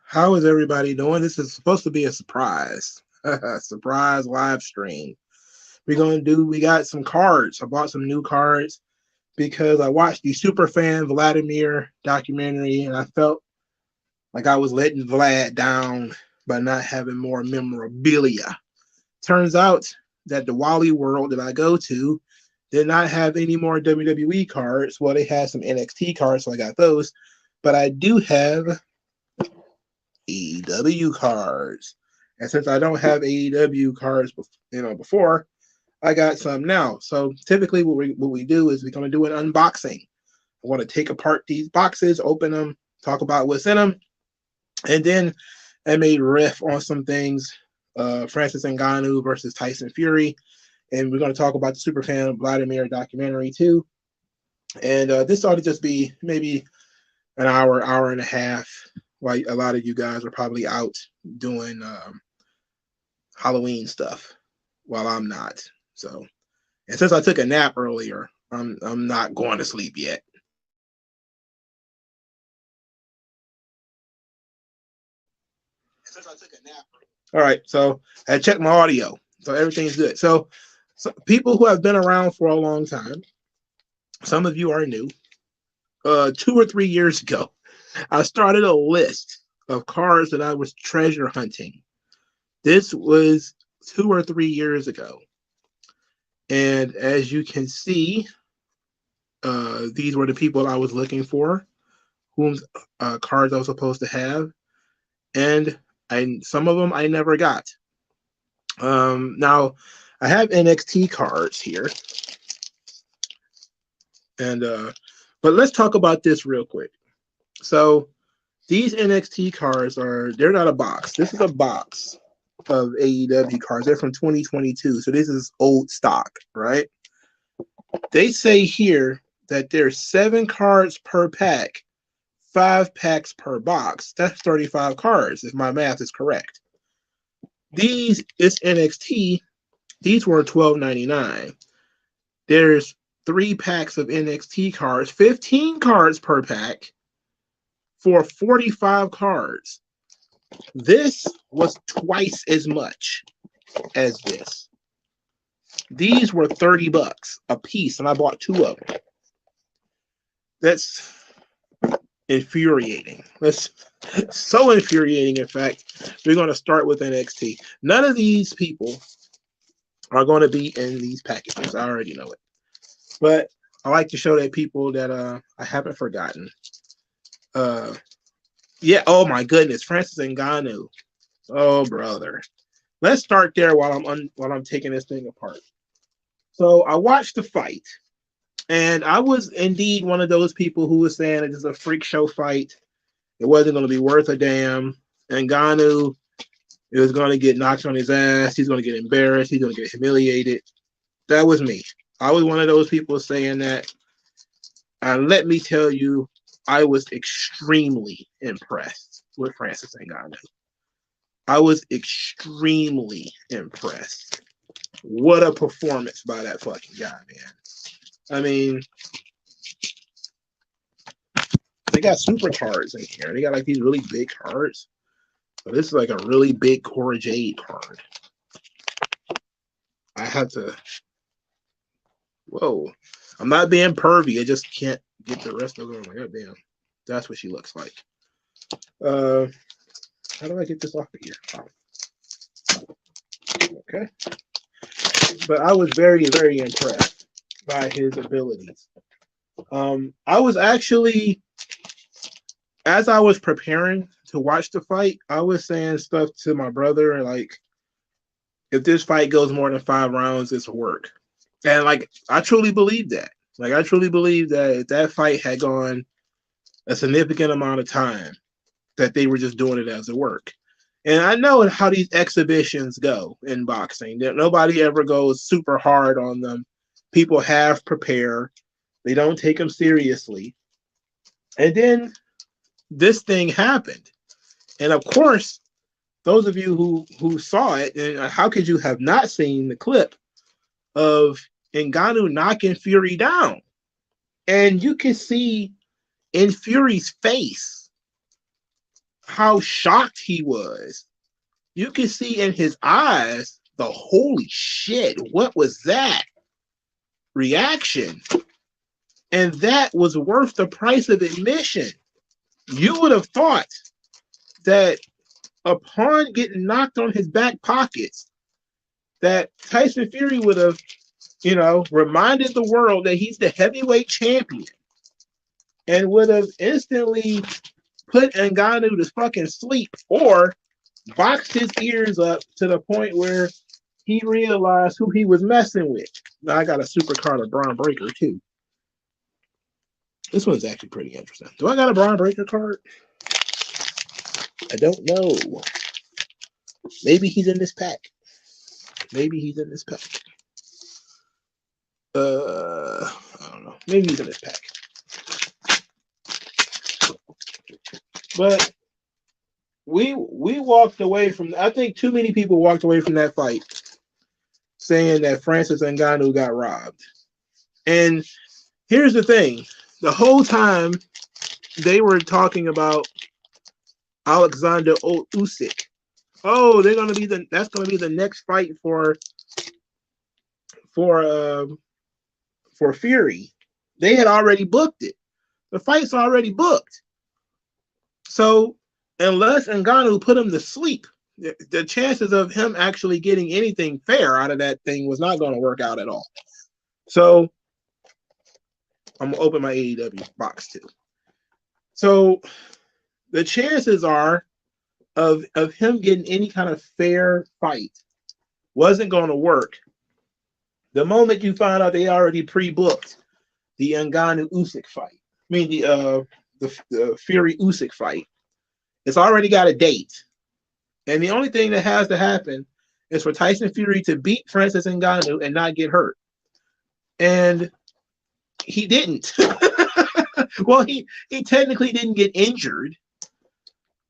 How is everybody doing? This is supposed to be a surprise. Surprise live stream. We got some cards. I bought some new cards because I watched the Superfan Vladimir documentary and I felt like I was letting Vlad down by not having more memorabilia. Turns out that the Wally World that I go to did not have any more WWE cards. Well, they had some NXT cards, so I got those. But I do have AEW cards. And since I don't have AEW cards, before, I got some now. So typically, what we do is we're going to do an unboxing. I want to take apart these boxes, open them, talk about what's in them, and then I may riff on some things. Francis Ngannou versus Tyson Fury, and we're going to talk about the Superfan Vladimir documentary too. And this ought to just be maybe an hour and a half, while a lot of you guys are probably out doing Halloween stuff while I'm not. So, and since I took a nap earlier, I'm not going to sleep yet. All right, so I checked my audio, so everything's good. So people who have been around for a long time, some of you are new. 2 or 3 years ago, I started a list of cards that I was treasure hunting. This was 2 or 3 years ago. And as you can see, these were the people I was looking for, whom cards I was supposed to have. And some of them I never got. Now, I have NXT cards here. And but let's talk about this real quick. So these NXT cards they're not a box. This is a box of AEW cards. They're from 2022. So this is old stock, right? They say here that there's 7 cards per pack, 5 packs per box. That's 35 cards, if my math is correct. It's NXT. These were $12.99. There's 3 packs of NXT cards, 15 cards per pack for 45 cards. This was twice as much as this. These were $30 a piece, and I bought 2 of them. That's infuriating. That's so infuriating. In fact, we're going to start with NXT. None of these people are going to be in these packages. I already know it. But I like to show that people that I haven't forgotten. Yeah, oh my goodness, Francis Ngannou. Oh brother. Let's start there while I'm taking this thing apart. So I watched the fight, and I was indeed one of those people who was saying it is a freak show fight. It wasn't going to be worth a damn. Ngannou is going to get knocked on his ass. He's going to get embarrassed. He's going to get humiliated. That was me. I was one of those people saying that. And let me tell you, I was extremely impressed with Francis Ngannou. I was extremely impressed. What a performance by that fucking guy, man. I mean, they got super cards in here. They got like these really big cards. So this is like a really big Cora Jade card. I have to. Whoa. I'm not being pervy. I just can't get the rest of them. Like, oh, damn. That's what she looks like. How do I get this off of here? Oh. Okay. But I was very, very impressed by his abilities. I was actually, as I was preparing to watch the fight, I was saying stuff to my brother like, if this fight goes more than 5 rounds, it's work. And like, I truly believe that. Like, I truly believe that if that fight had gone a significant amount of time, that they were just doing it as a work. And I know how these exhibitions go in boxing. That nobody ever goes super hard on them. People half prepare. They don't take them seriously. And then this thing happened. And of course, those of you who saw it, and how could you have not seen the clip of Ngannou knocking Fury down? And you can see in Fury's face how shocked he was. You could see in his eyes the holy shit, what was that reaction? And that was worth the price of admission. You would have thought that upon getting knocked on his back pockets, that Tyson Fury would have, reminded the world that he's the heavyweight champion and would have instantly put Ngannou to fucking sleep or boxed his ears up to the point where he realized who he was messing with. Now, I got a super card of Braun Breaker, too. This one's actually pretty interesting. Do I got a Braun Breaker card? I don't know. Maybe he's in this pack. Maybe he's in this pack. I don't know. Maybe he's in this pack. But we walked away from, I think too many people walked away from that fight saying that Francis Ngannou got robbed. And here's the thing. The whole time they were talking about Alexander Usyk. Oh, that's gonna be the next fight for Fury. They had already booked it. The fight's already booked. So unless Ngannou put him to sleep, the chances of him actually getting anything fair out of that thing was not going to work out at all. So I'm gonna open my AEW box too. So the chances are of him getting any kind of fair fight wasn't going to work. The moment you find out they already pre-booked the Ngannou Usyk fight, I mean the Fury Usyk fight, it's already got a date, and the only thing that has to happen is for Tyson Fury to beat Francis Ngannou and not get hurt, and he didn't. Well, he technically didn't get injured,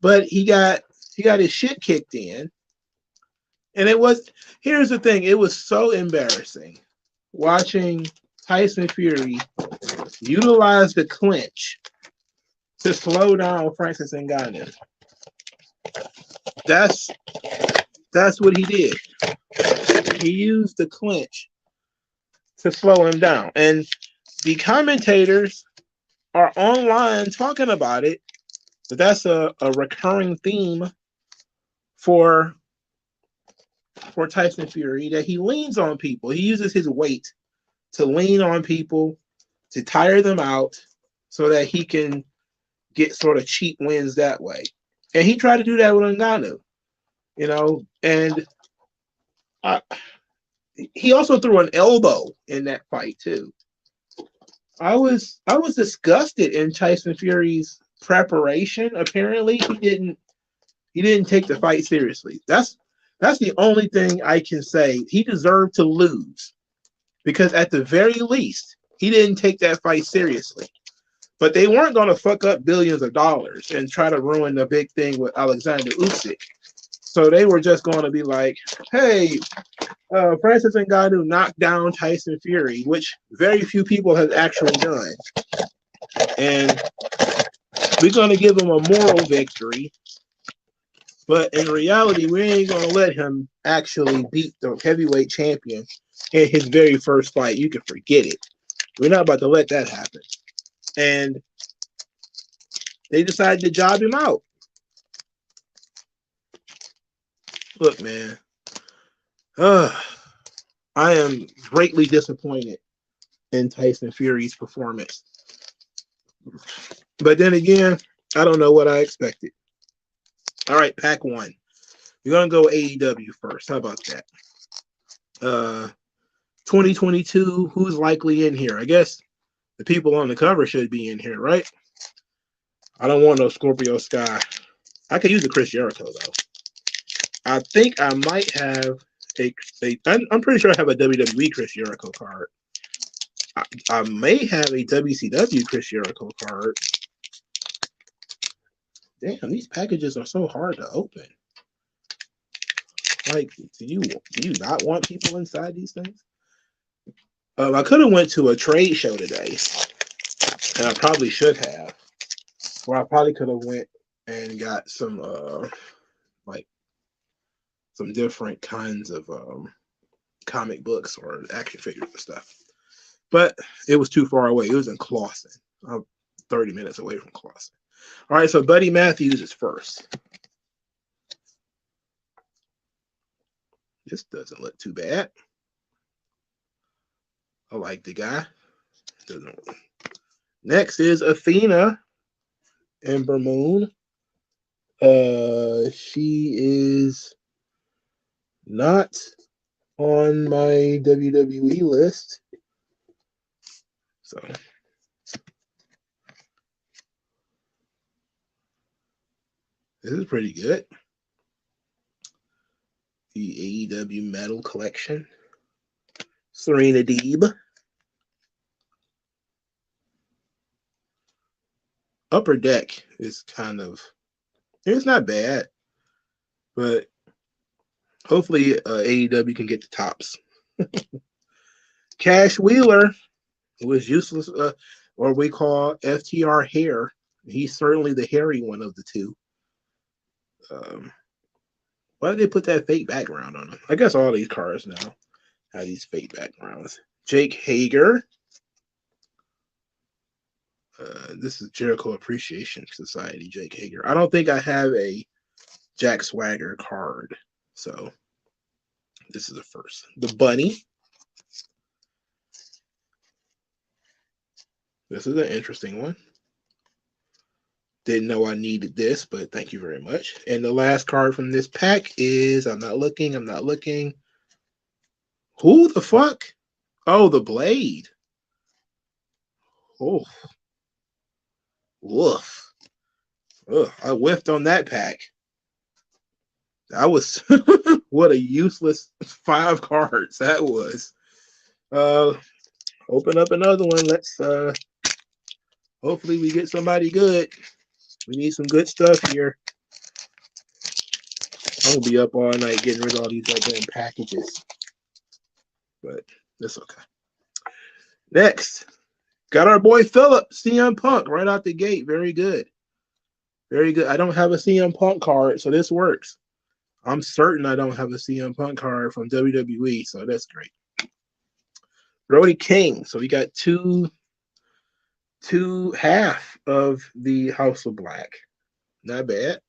but he got his shit kicked in. And here's the thing, it was so embarrassing watching Tyson Fury utilize the clinch to slow down Francis Ngannou. That's what he did. He used the clinch to slow him down. And the commentators are online talking about it. But that's a recurring theme for Tyson Fury, that he leans on people. He uses his weight to lean on people, to tire them out, so that he can get sort of cheap wins that way. And he tried to do that with Ngannou, and he also threw an elbow in that fight too. I was disgusted in Tyson Fury's preparation. Apparently, he didn't take the fight seriously. That's the only thing I can say. He deserved to lose because at the very least, he didn't take that fight seriously. But they weren't going to fuck up billions of dollars and try to ruin the big thing with Alexander Usyk. So they were just going to be like, hey, Francis Ngannou knocked down Tyson Fury, which very few people have actually done. And we're going to give him a moral victory. But in reality, we ain't going to let him actually beat the heavyweight champion in his very first fight. You can forget it. We're not about to let that happen. And they decided to job him out. Look, man, I am greatly disappointed in Tyson Fury's performance. But then again, I don't know what I expected. All right, pack one. We're going to go AEW first. How about that? 2022, who's likely in here? I guess the people on the cover should be in here, right? I don't want no Scorpio Sky. I could use a Chris Jericho, though. I think I might have I'm pretty sure I have a WWE Chris Jericho card. I may have a WCW Chris Jericho card. Damn, these packages are so hard to open. Like, do you not want people inside these things? I could have went to a trade show today, and I probably should have. Or I probably could have went and got some like some different kinds of comic books or action figures and stuff. But it was too far away. It was in Clawson. I'm 30 minutes away from Clawson. All right, so Buddy Matthews is first. This doesn't look too bad. I like the guy. Next is Athena Ember Moon. She is not on my WWE list. So this is pretty good. The AEW Metal Collection. Serena Deeb. Upper Deck is kind of, it's not bad, but hopefully AEW can get the tops. Cash Wheeler was useless, or we call FTR hair. He's certainly the hairy one of the two. Why did they put that fake background on him? I guess all these cards now have these fake backgrounds. Jake Hager. This is Jericho Appreciation Society, Jake Hager. I don't think I have a Jack Swagger card, so this is the first. The Bunny. This is an interesting one. Didn't know I needed this, but thank you very much. And the last card from this pack is, I'm not looking. Who the fuck? Oh, the Blade. Oh. Woof. Ugh, I whiffed on that pack. That was what a useless 5 cards that was. Open up another one. Let's hopefully we get somebody good. We need some good stuff here. I'm gonna be up all night getting rid of all these damn packages. But that's okay. Next. Got our boy Phillip, CM Punk, right out the gate. Very good. Very good. I don't have a CM Punk card, so this works. I'm certain I don't have a CM Punk card from WWE, so that's great. Brody King. So we got two half of the House of Black. Not bad.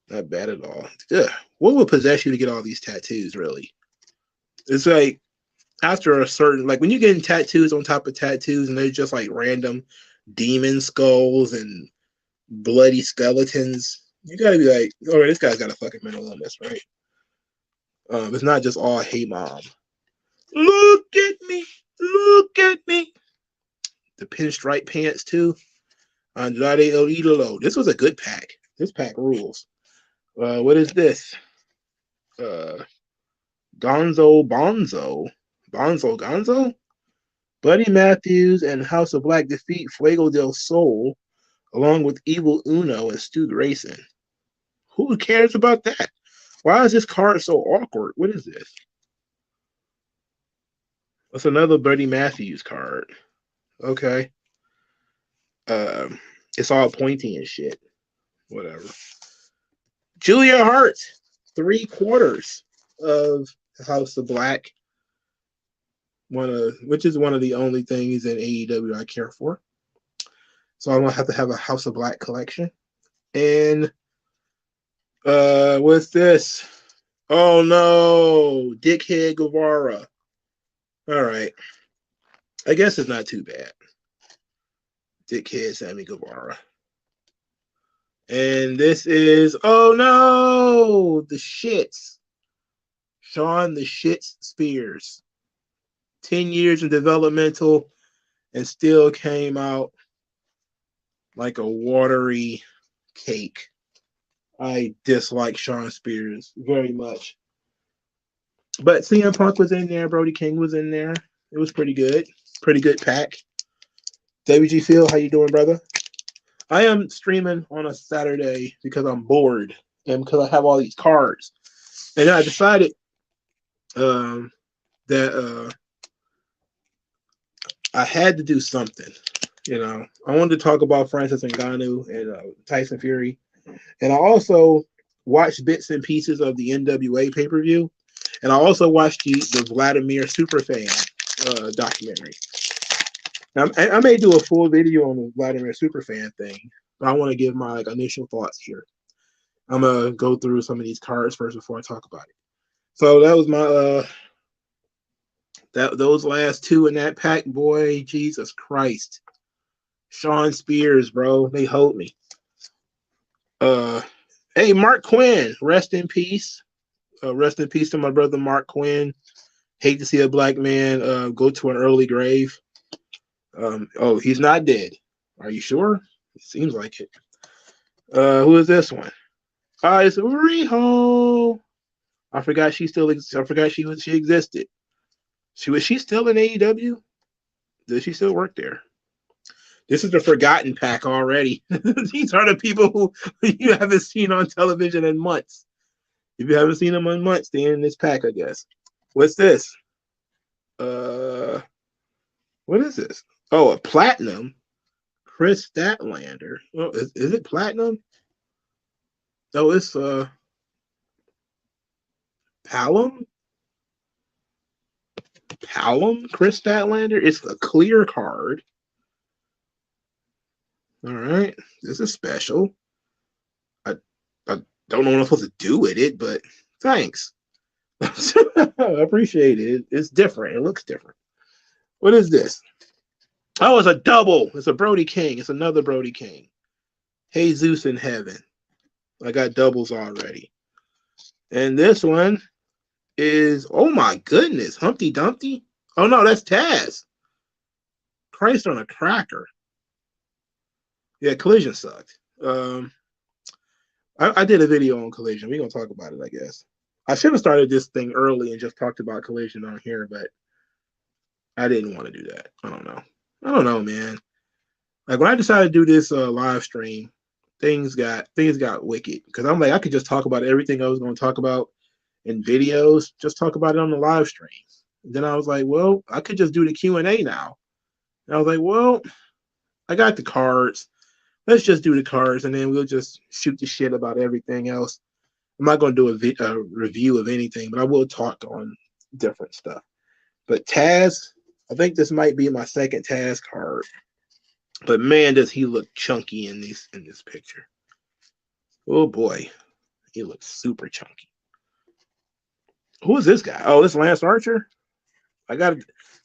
Not bad at all. Ugh. What would possess you to get all these tattoos, really? It's like, after a certain, like when you're getting tattoos on top of tattoos and they're just like random demon skulls and bloody skeletons, you gotta be like, oh, this guy's got a fucking mental illness, right? It's not just all, hey mom, look at me, look at me. The pinstripe pants too. Andrade El Idolo. This was a good pack. This pack rules. What is this? Gonzo. Buddy Matthews and House of Black defeat Fuego del Sol along with Evil Uno and Stu Grayson. Who cares about that? Why is this card so awkward? What is this? That's another Buddy Matthews card. Okay. It's all pointy and shit. Whatever. Julia Hart, 3/4 of House of Black. Which is one of the only things in AEW I care for. So I'm gonna have to have a House of Black collection. And what's this? Oh no, Dickhead Guevara. All right. I guess it's not too bad. Dickhead Sammy Guevara. And this is, oh no, the shits. Sean the Shits Spears. 10 years in developmental and still came out like a watery cake. I dislike Sean Spears very much. But CM Punk was in there. Brody King was in there. It was pretty good. Pretty good pack. WG Phil, how you doing, brother? I am streaming on a Saturday because I'm bored and because I have all these cards. And I decided that I had to do something. You know, I wanted to talk about Francis Ngannou and Tyson Fury And I also watched bits and pieces of the NWA pay-per-view. And I also watched the Vladimir Superfan documentary. Now, I may do a full video on the Vladimir Superfan thing, but I want to give my initial thoughts here. I'm gonna go through some of these cards first before I talk about it. So that was my those last two in that pack, boy. Jesus Christ, Sean Spears, bro, they hold me. Hey, Mark Quinn, rest in peace. Rest in peace to my brother Mark Quinn. Hate to see a black man go to an early grave. Oh, he's not dead. Are you sure? It seems like it. Who is this one? It's Riho. I forgot she still. I forgot she existed. Was she still in AEW? Does she still work there? This is the forgotten pack already. These are the people who you haven't seen on television in months. If you haven't seen them in months, they're in this pack, I guess. What's this? What is this? Oh, a platinum. Chris Statlander. Oh, is it platinum? Oh, it's Palom. Palom, Chris Statlander. It's a clear card. All right, this is special. I don't know what I'm supposed to do with it, but thanks. I appreciate it. It's different. It looks different. What is this? Oh, it's a double. It's a Brody King. It's another Brody King. Hey, Zeus in heaven. I got doubles already. And this one is, oh my goodness, Humpty Dumpty. Oh no, that's Taz. Christ on a cracker. Yeah, Collision sucked. I did a video on Collision. We're gonna talk about it, I guess. I should have started this thing early and just talked about Collision on here, but I didn't want to do that. I don't know, man. Like when I decided to do this live stream, things got wicked because I'm like I could just talk about everything I was going to talk about in videos, just talk about it on the live stream. Then I was like, well, I could just do the Q&A now. And I was like, well, I got the cards. Let's just do the cards, and then we'll just shoot the shit about everything else. I'm not going to do a review of anything, but I will talk on different stuff. But Taz, I think this might be my second Taz card. But man, does he look chunky in this picture. Oh boy, he looks super chunky. Who is this guy? Oh, this Lance Archer? I got a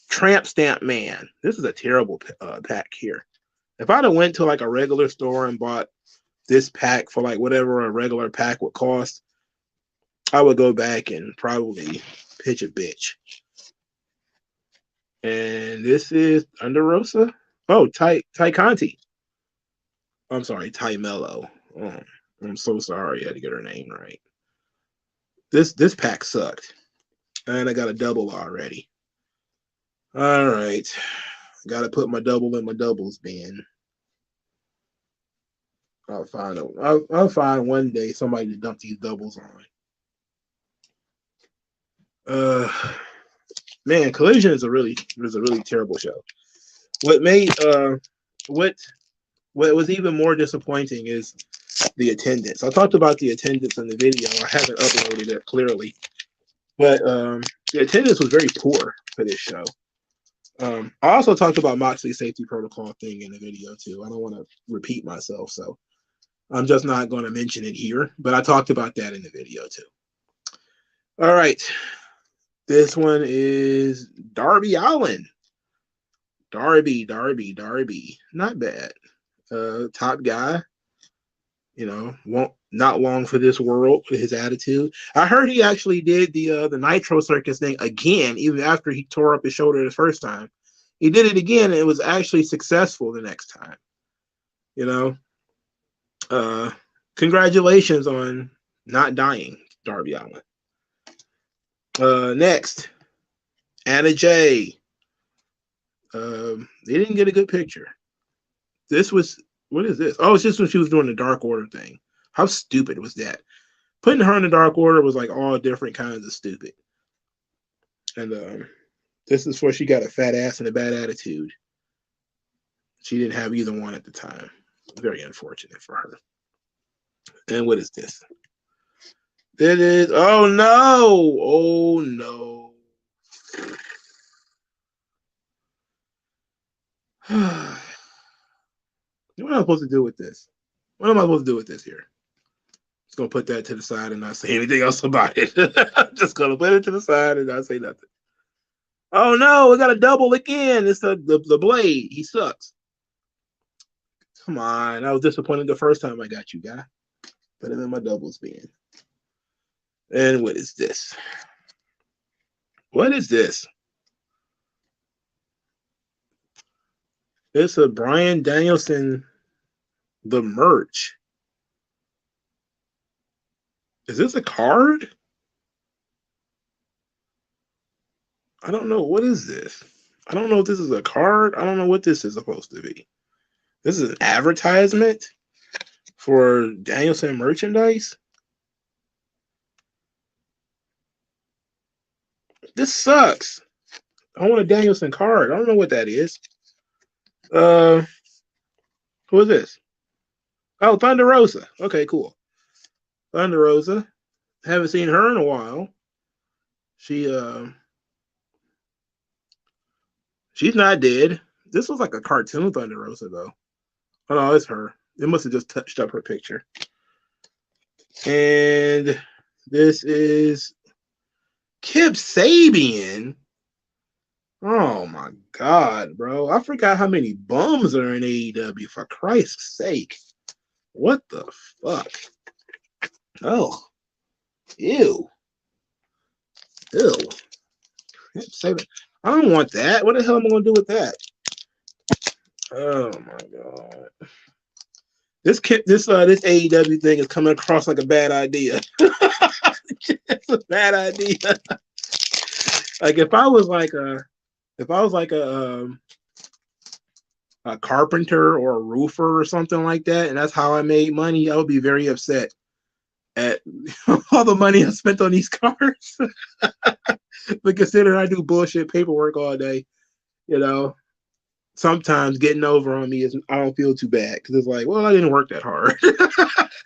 Tramp Stamp Man. This is a terrible pack here. If I'd have went to like a regular store and bought this pack for like whatever a regular pack would cost, I would go back and probably pitch a bitch. And this is Under Rosa. Oh, Ty Conti. I'm sorry, Ty Mello. Oh, I'm so sorry I had to get her name right. This pack sucked. And I got a double already. All right. Got to put my double in my doubles bin. I'll find one day somebody to dump these doubles on. Man, Collision is a really terrible show. What was even more disappointing is the attendance. I talked about the attendance in the video. I haven't uploaded it clearly, but the attendance was very poor for this show. I also talked about Moxley's safety protocol thing in the video too. I don't want to repeat myself, so I'm just not going to mention it here, but I talked about that in the video too. All right. This one is Darby Allin. Darby. Not bad. Top guy. You know, won't not long for this world with his attitude. I heard he actually did the Nitro Circus thing again, even after he tore up his shoulder the first time. He did it again, and it was actually successful the next time. You know, congratulations on not dying, Darby Allin. Next, Anna Jay. They didn't get a good picture. What is this? Oh, it's just when she was doing the Dark Order thing. How stupid was that? Putting her in the Dark Order was like all different kinds of stupid. And this is where she got a fat ass and a bad attitude. She didn't have either one at the time. Very unfortunate for her. And what is this? It is. Oh no! Oh no! What am I supposed to do with this? What am I supposed to do with this here? Just gonna put that to the side and not say anything else about it. I'm just gonna put it to the side and not say nothing. Oh no, we got a double again. It's the blade. He sucks. Come on. I was disappointed the first time I got you, guy. Better than my doubles being. And what is this? What is this? It's a Bryan Danielson, the merch. Is this a card? I don't know. What is this? I don't know if this is a card. I don't know what this is supposed to be. This is an advertisement for Danielson merchandise. This sucks. I want a Danielson card. I don't know what that is. Who is this? Oh, Thunder Rosa. Okay, cool. Thunder Rosa. Haven't seen her in a while. She's not dead. This was like a cartoon Thunder Rosa though. Oh no, it's her. It must have just touched up her picture. And this is Kip Sabian. Oh my God, bro. I forgot how many bums are in AEW, for Christ's sake. What the fuck? Oh. Ew. Ew. Kip Sabian. I don't want that. What the hell am I going to do with that? Oh my God. This AEW thing is coming across like a bad idea. It's a bad idea. Like if I was like a carpenter or a roofer or something like that, and that's how I made money, I would be very upset at all the money I spent on these cars. But considering I do bullshit paperwork all day, you know, sometimes getting over on me is I don't feel too bad because it's like, well, I didn't work that hard.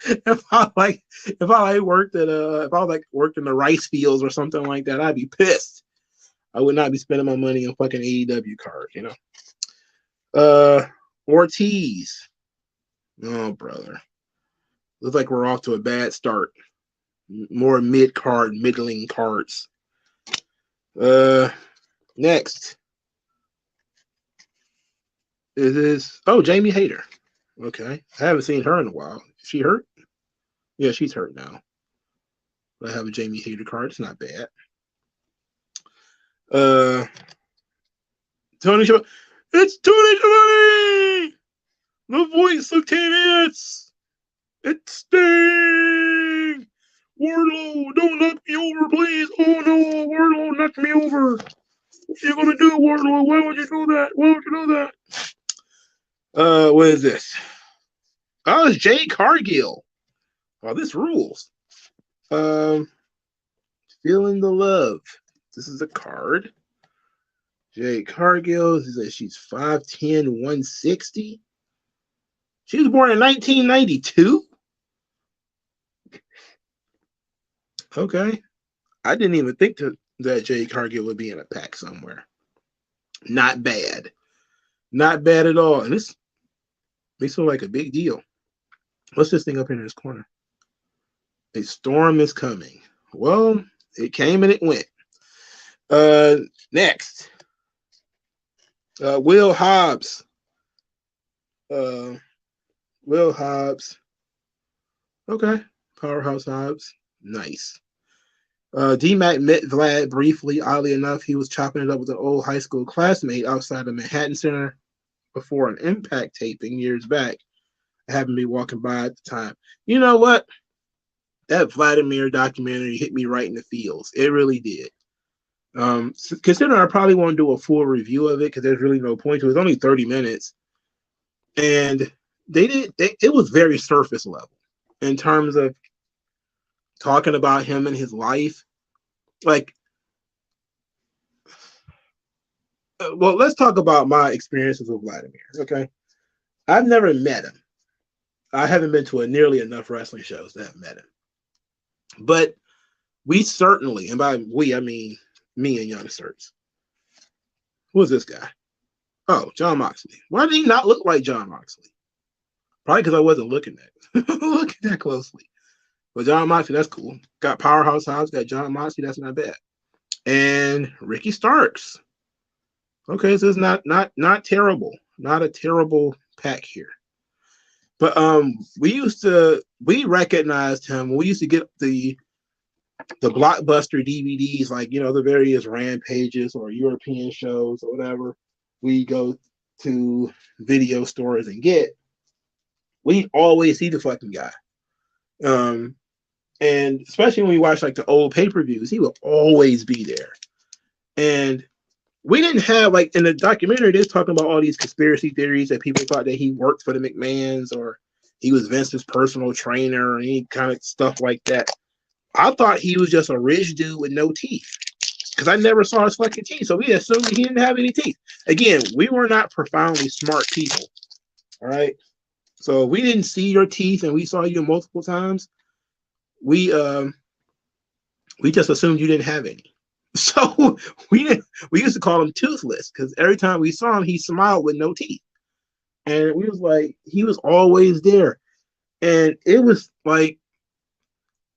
If I worked in the rice fields or something like that, I'd be pissed. I would not be spending my money on fucking AEW cards, you know. Ortiz. Oh, brother. Looks like we're off to a bad start. More middling cards. Next. Is Jamie Hayter. Okay. I haven't seen her in a while. Is she hurt? Yeah, she's hurt now. I have a Jamie Hayter card. It's not bad. Tony Schiavone. It's Tony Schiavone! The voice of TBS! It's Sting! Wardlow, don't knock me over, please! Oh no, Wardlow knocked me over! What are you gonna do, Wardlow? Why would you do that? Why would you do that? What is this? Oh, it's Jade Cargill. Oh, this rules. Feeling the love. This is a card. Jade Cargill. She's 5'10", 160. She was born in 1992. Okay. I didn't even think that Jade Cargill would be in a pack somewhere. Not bad. Not bad at all. And this makes it like a big deal. What's this thing up here in this corner? A storm is coming. Well, it came and it went. Next. Will Hobbs. Will Hobbs. Okay. Powerhouse Hobbs. Nice. D-Mac met Vlad briefly. Oddly enough, he was chopping it up with an old high school classmate outside the Manhattan Center before an Impact taping years back. I happened to be walking by at the time. You know what? That Vladimir documentary hit me right in the feels. It really did. Considering I probably won't do a full review of it because there's really no point to it. It's only 30 minutes. And it was very surface level in terms of talking about him and his life. Like, well, let's talk about my experiences with Vladimir, okay? I've never met him. I haven't been to nearly enough wrestling shows to have met him. But we certainly, and by we, I mean me and Young Certs. Who is this guy? Oh, John Moxley. Why did he not look like John Moxley? Probably because I wasn't looking that closely. But John Moxley, that's cool. Got Powerhouse Hobbs, got John Moxley, that's not bad. And Ricky Starks. Okay, so it's not terrible. Not a terrible pack here. But we recognized him. We used to get the Blockbuster DVDs, like, you know, the various Rampages or European shows or whatever we go to video stores and get. We always see the fucking guy. And especially when we watch like the old pay-per-views, he will always be there. And we didn't have, like, in the documentary, they're talking about all these conspiracy theories that people thought that he worked for the McMahons or he was Vince's personal trainer or any kind of stuff like that. I thought he was just a rich dude with no teeth because I never saw his fucking teeth. So we assumed he didn't have any teeth. Again, we were not profoundly smart people. All right. So we didn't see your teeth and we saw you multiple times. We just assumed you didn't have any. So we used to call him Toothless because every time we saw him, he smiled with no teeth. And we was like, he was always there. And it was like,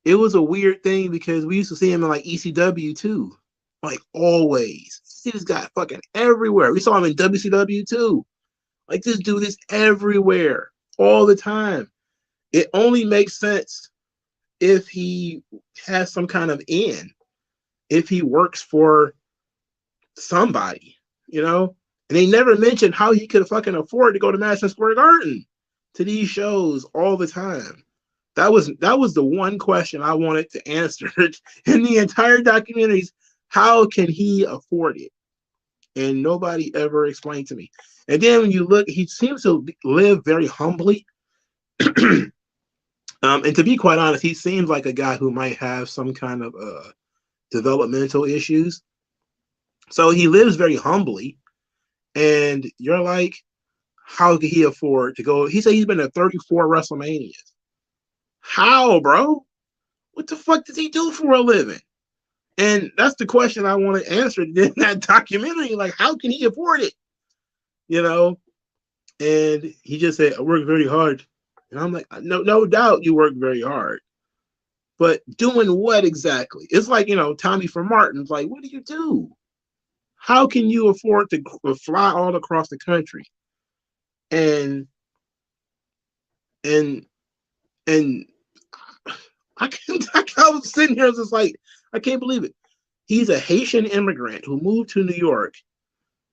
it was a weird thing because we used to see him in like ECW too. Like always. See this guy fucking everywhere. We saw him in WCW too. Like this dude is everywhere all the time. It only makes sense if he has some kind of in, if he works for somebody, you know? And they never mentioned how he could fucking afford to go to Madison Square Garden to these shows all the time. That was the one question I wanted to answer in the entire documentaries. How can he afford it? And nobody ever explained to me. And then when you look, he seems to live very humbly. And to be quite honest, he seems like a guy who might have some kind of developmental issues. So he lives very humbly. And you're like, how could he afford to go? He said he's been to 34 WrestleManias. How, bro? What the fuck does he do for a living? And that's the question I want to answer in that documentary. Like, how can he afford it? You know? And he just said, I work very hard. And I'm like, no doubt you work very hard. But doing what exactly? It's like, you know, Tommy from Martin's like, what do you do? How can you afford to fly all across the country? And I was sitting here just like, I can't believe it. He's a Haitian immigrant who moved to New York,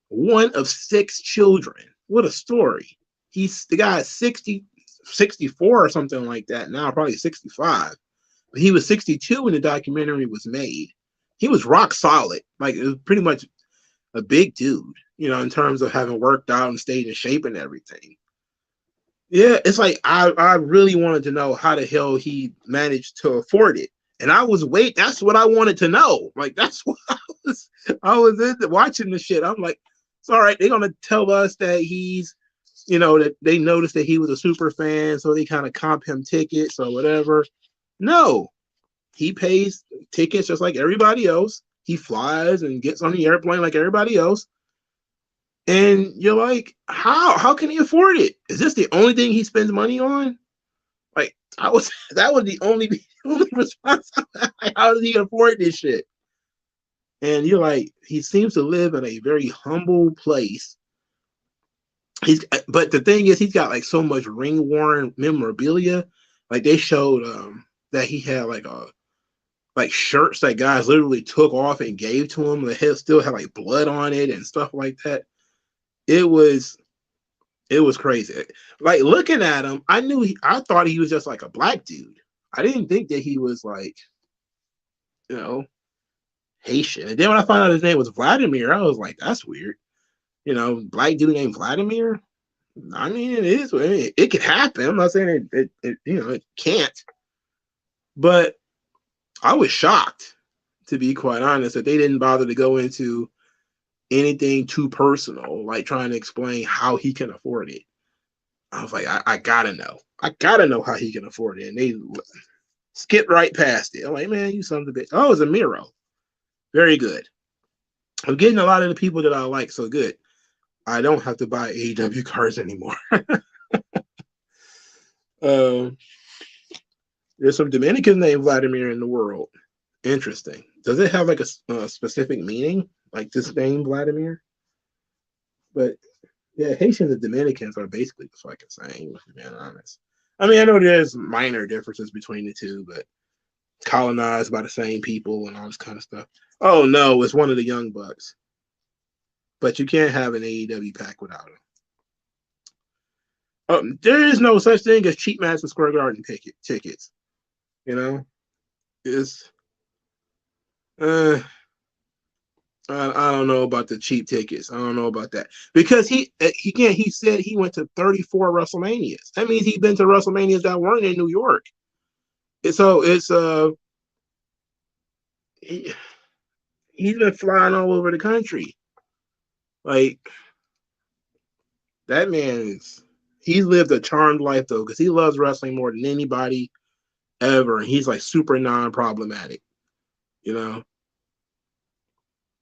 one of 6 children. What a story. The guy is 64 or something like that now, probably 65. But he was 62 when the documentary was made. He was rock solid. Like, it was pretty much a big dude, you know, in terms of having worked out and stayed in shape and everything. Yeah, it's like I really wanted to know how the hell he managed to afford it. And that's what I wanted to know. Like, that's what I was into watching the shit. I'm like, it's all right, they're gonna tell us that he's, you know, that they noticed that he was a super fan, so they kind of comp him tickets or whatever. No, he pays tickets just like everybody else. He flies and gets on the airplane like everybody else. And you're like, how can he afford it? Is this the only thing he spends money on? Like, that was the only response. How does he afford this shit? And you're like, he seems to live in a very humble place. But the thing is, he's got like so much ring worn memorabilia. Like, they showed that he had like shirts that guys literally took off and gave to him that still had like blood on it and stuff like that. It was crazy. Like, looking at him, I thought he was just like a black dude. I didn't think that he was like, you know, Haitian. And then when I found out his name was Vladimir, I was like, that's weird. You know, black dude named Vladimir. I mean, it is. I mean, it could happen. I'm not saying it you know, it can't. But I was shocked, to be quite honest, that they didn't bother to go into anything too personal, like trying to explain how he can afford it. I was like, I gotta know. I gotta know how he can afford it. And they skipped right past it. I'm like, man, you son of a bitch. Oh, it's a Miro. Very good. I'm getting a lot of the people that I like so good. I don't have to buy AEW cards anymore. There's some Dominican named Vladimir in the world. Interesting. Does it have like a specific meaning, like this name Vladimir? But yeah, Haitians and Dominicans are basically the fucking same, if you're being honest. I mean, I know there's minor differences between the two, but colonized by the same people and all this kind of stuff. Oh no, it's one of the Young Bucks. But you can't have an AEW pack without him. There is no such thing as cheap Madison Square Garden tickets. You know, it's I don't know about the cheap tickets. I don't know about that because he said he went to 34 WrestleManias. That means he's been to WrestleManias that weren't in New York. So it's he's been flying all over the country. Like that man he's lived a charmed life though because he loves wrestling more than anybody ever, and he's like super non-problematic. You know.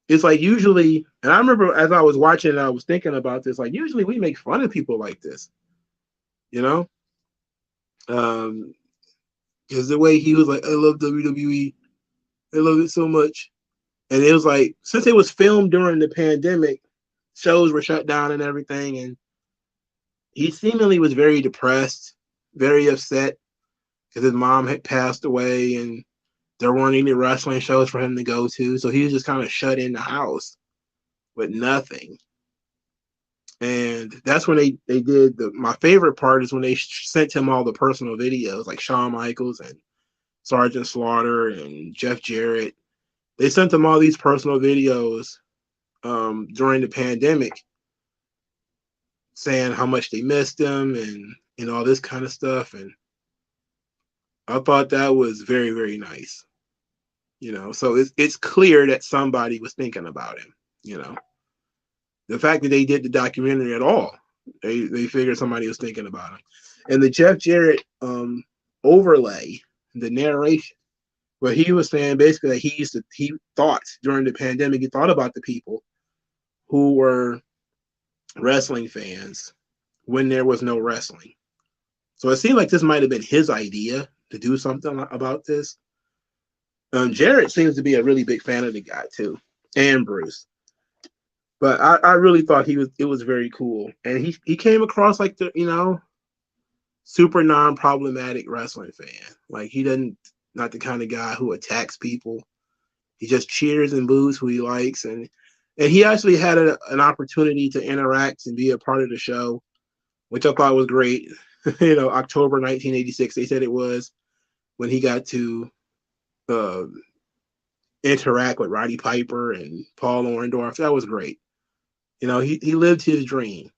It's like usually, and I remember as I was watching, I was thinking about this. Like usually, we make fun of people like this, you know, because the way he was like, "I love WWE, I love it so much," and it was like since it was filmed during the pandemic, shows were shut down and everything, and he seemingly was very depressed, very upset because his mom had passed away, and there weren't any wrestling shows for him to go to, so he was just kind of shut in the house with nothing. And that's when they did my favorite part is when they sent him all the personal videos like Shawn Michaels and Sergeant Slaughter and Jeff Jarrett. They sent him all these personal videos during the pandemic saying how much they missed him and all this kind of stuff. And I thought that was very, very nice. You know, so it's clear that somebody was thinking about him, you know. The fact that they did the documentary at all, they figured somebody was thinking about him. And the Jeff Jarrett overlay, the narration, where he was saying basically that he thought during the pandemic, he thought about the people who were wrestling fans when there was no wrestling. So it seemed like this might have been his idea to do something about this. Jarrett seems to be a really big fan of the guy too, and Bruce. But I really thought it was very cool. And he came across like the, you know, super non-problematic wrestling fan. Like he doesn't, not the kind of guy who attacks people. He just cheers and boos who he likes. And he actually had an opportunity to interact and be a part of the show, which I thought was great. You know, October 1986, they said it was when he got to interact with Roddy Piper and Paul Orndorff. That was great. You know, he lived his dream.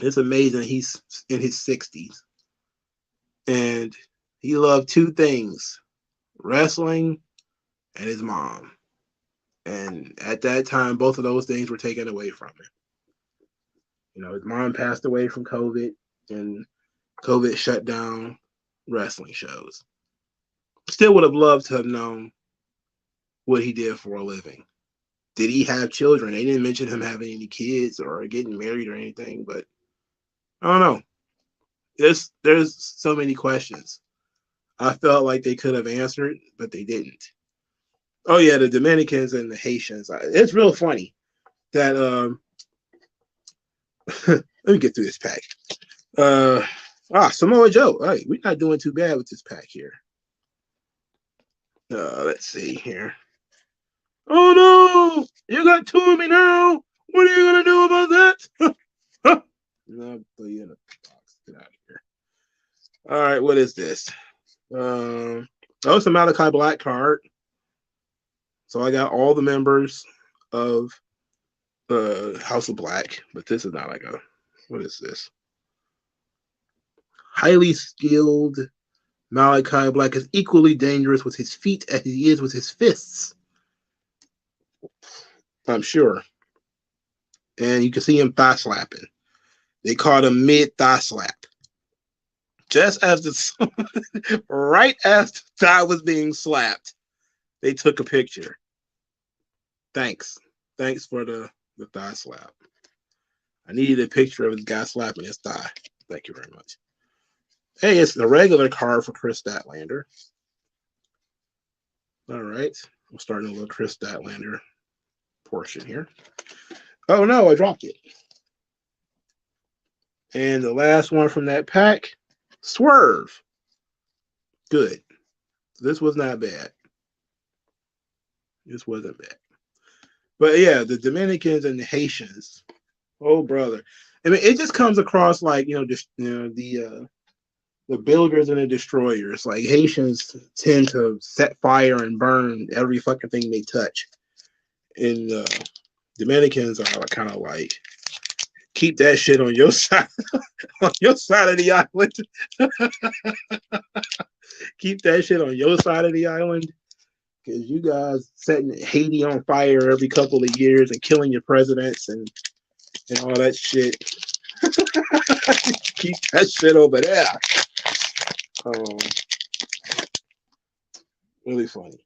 It's amazing. He's in his 60s. And he loved two things, wrestling and his mom. And at that time, both of those things were taken away from him. You know, his mom passed away from COVID, and COVID shut down wrestling shows. Still would have loved to have known what he did for a living. Did he have children? They didn't mention him having any kids or getting married or anything, but I don't know. There's so many questions. I felt like they could have answered, but they didn't. Oh yeah, the Dominicans and the Haitians. It's real funny that let me get through this pack. Samoa Joe. All right, we're not doing too bad with this pack here. Let's see here. Oh no! You got two of me now. What are you gonna do about that? No, throw you in a box. Get out of here. All right, what is this? It's a Malachi Black card. So I got all the members of House of Black, but this is not like a, what is this? Highly skilled Malachi Black is equally dangerous with his feet as he is with his fists. I'm sure. And you can see him thigh slapping. They caught him mid-thigh slap. Just as the right as the thigh was being slapped, they took a picture. Thanks for the thigh slap. I needed a picture of the guy slapping his thigh. Thank you very much. Hey, it's the regular card for Chris Statlander. All right, I'm starting a little Chris Statlander portion here. Oh no, I dropped it. And the last one from that pack, Swerve. Good. This was not bad. This wasn't bad. But yeah, the Dominicans and the Haitians. Oh brother. I mean, it just comes across like, the builders and the destroyers. Like Haitians tend to set fire and burn every fucking thing they touch. And Dominicans are kind of like, keep that shit on your side, on your side of the island. Keep that shit on your side of the island, because you guys setting Haiti on fire every couple of years and killing your presidents and all that shit. Keep that shit over there. Really funny.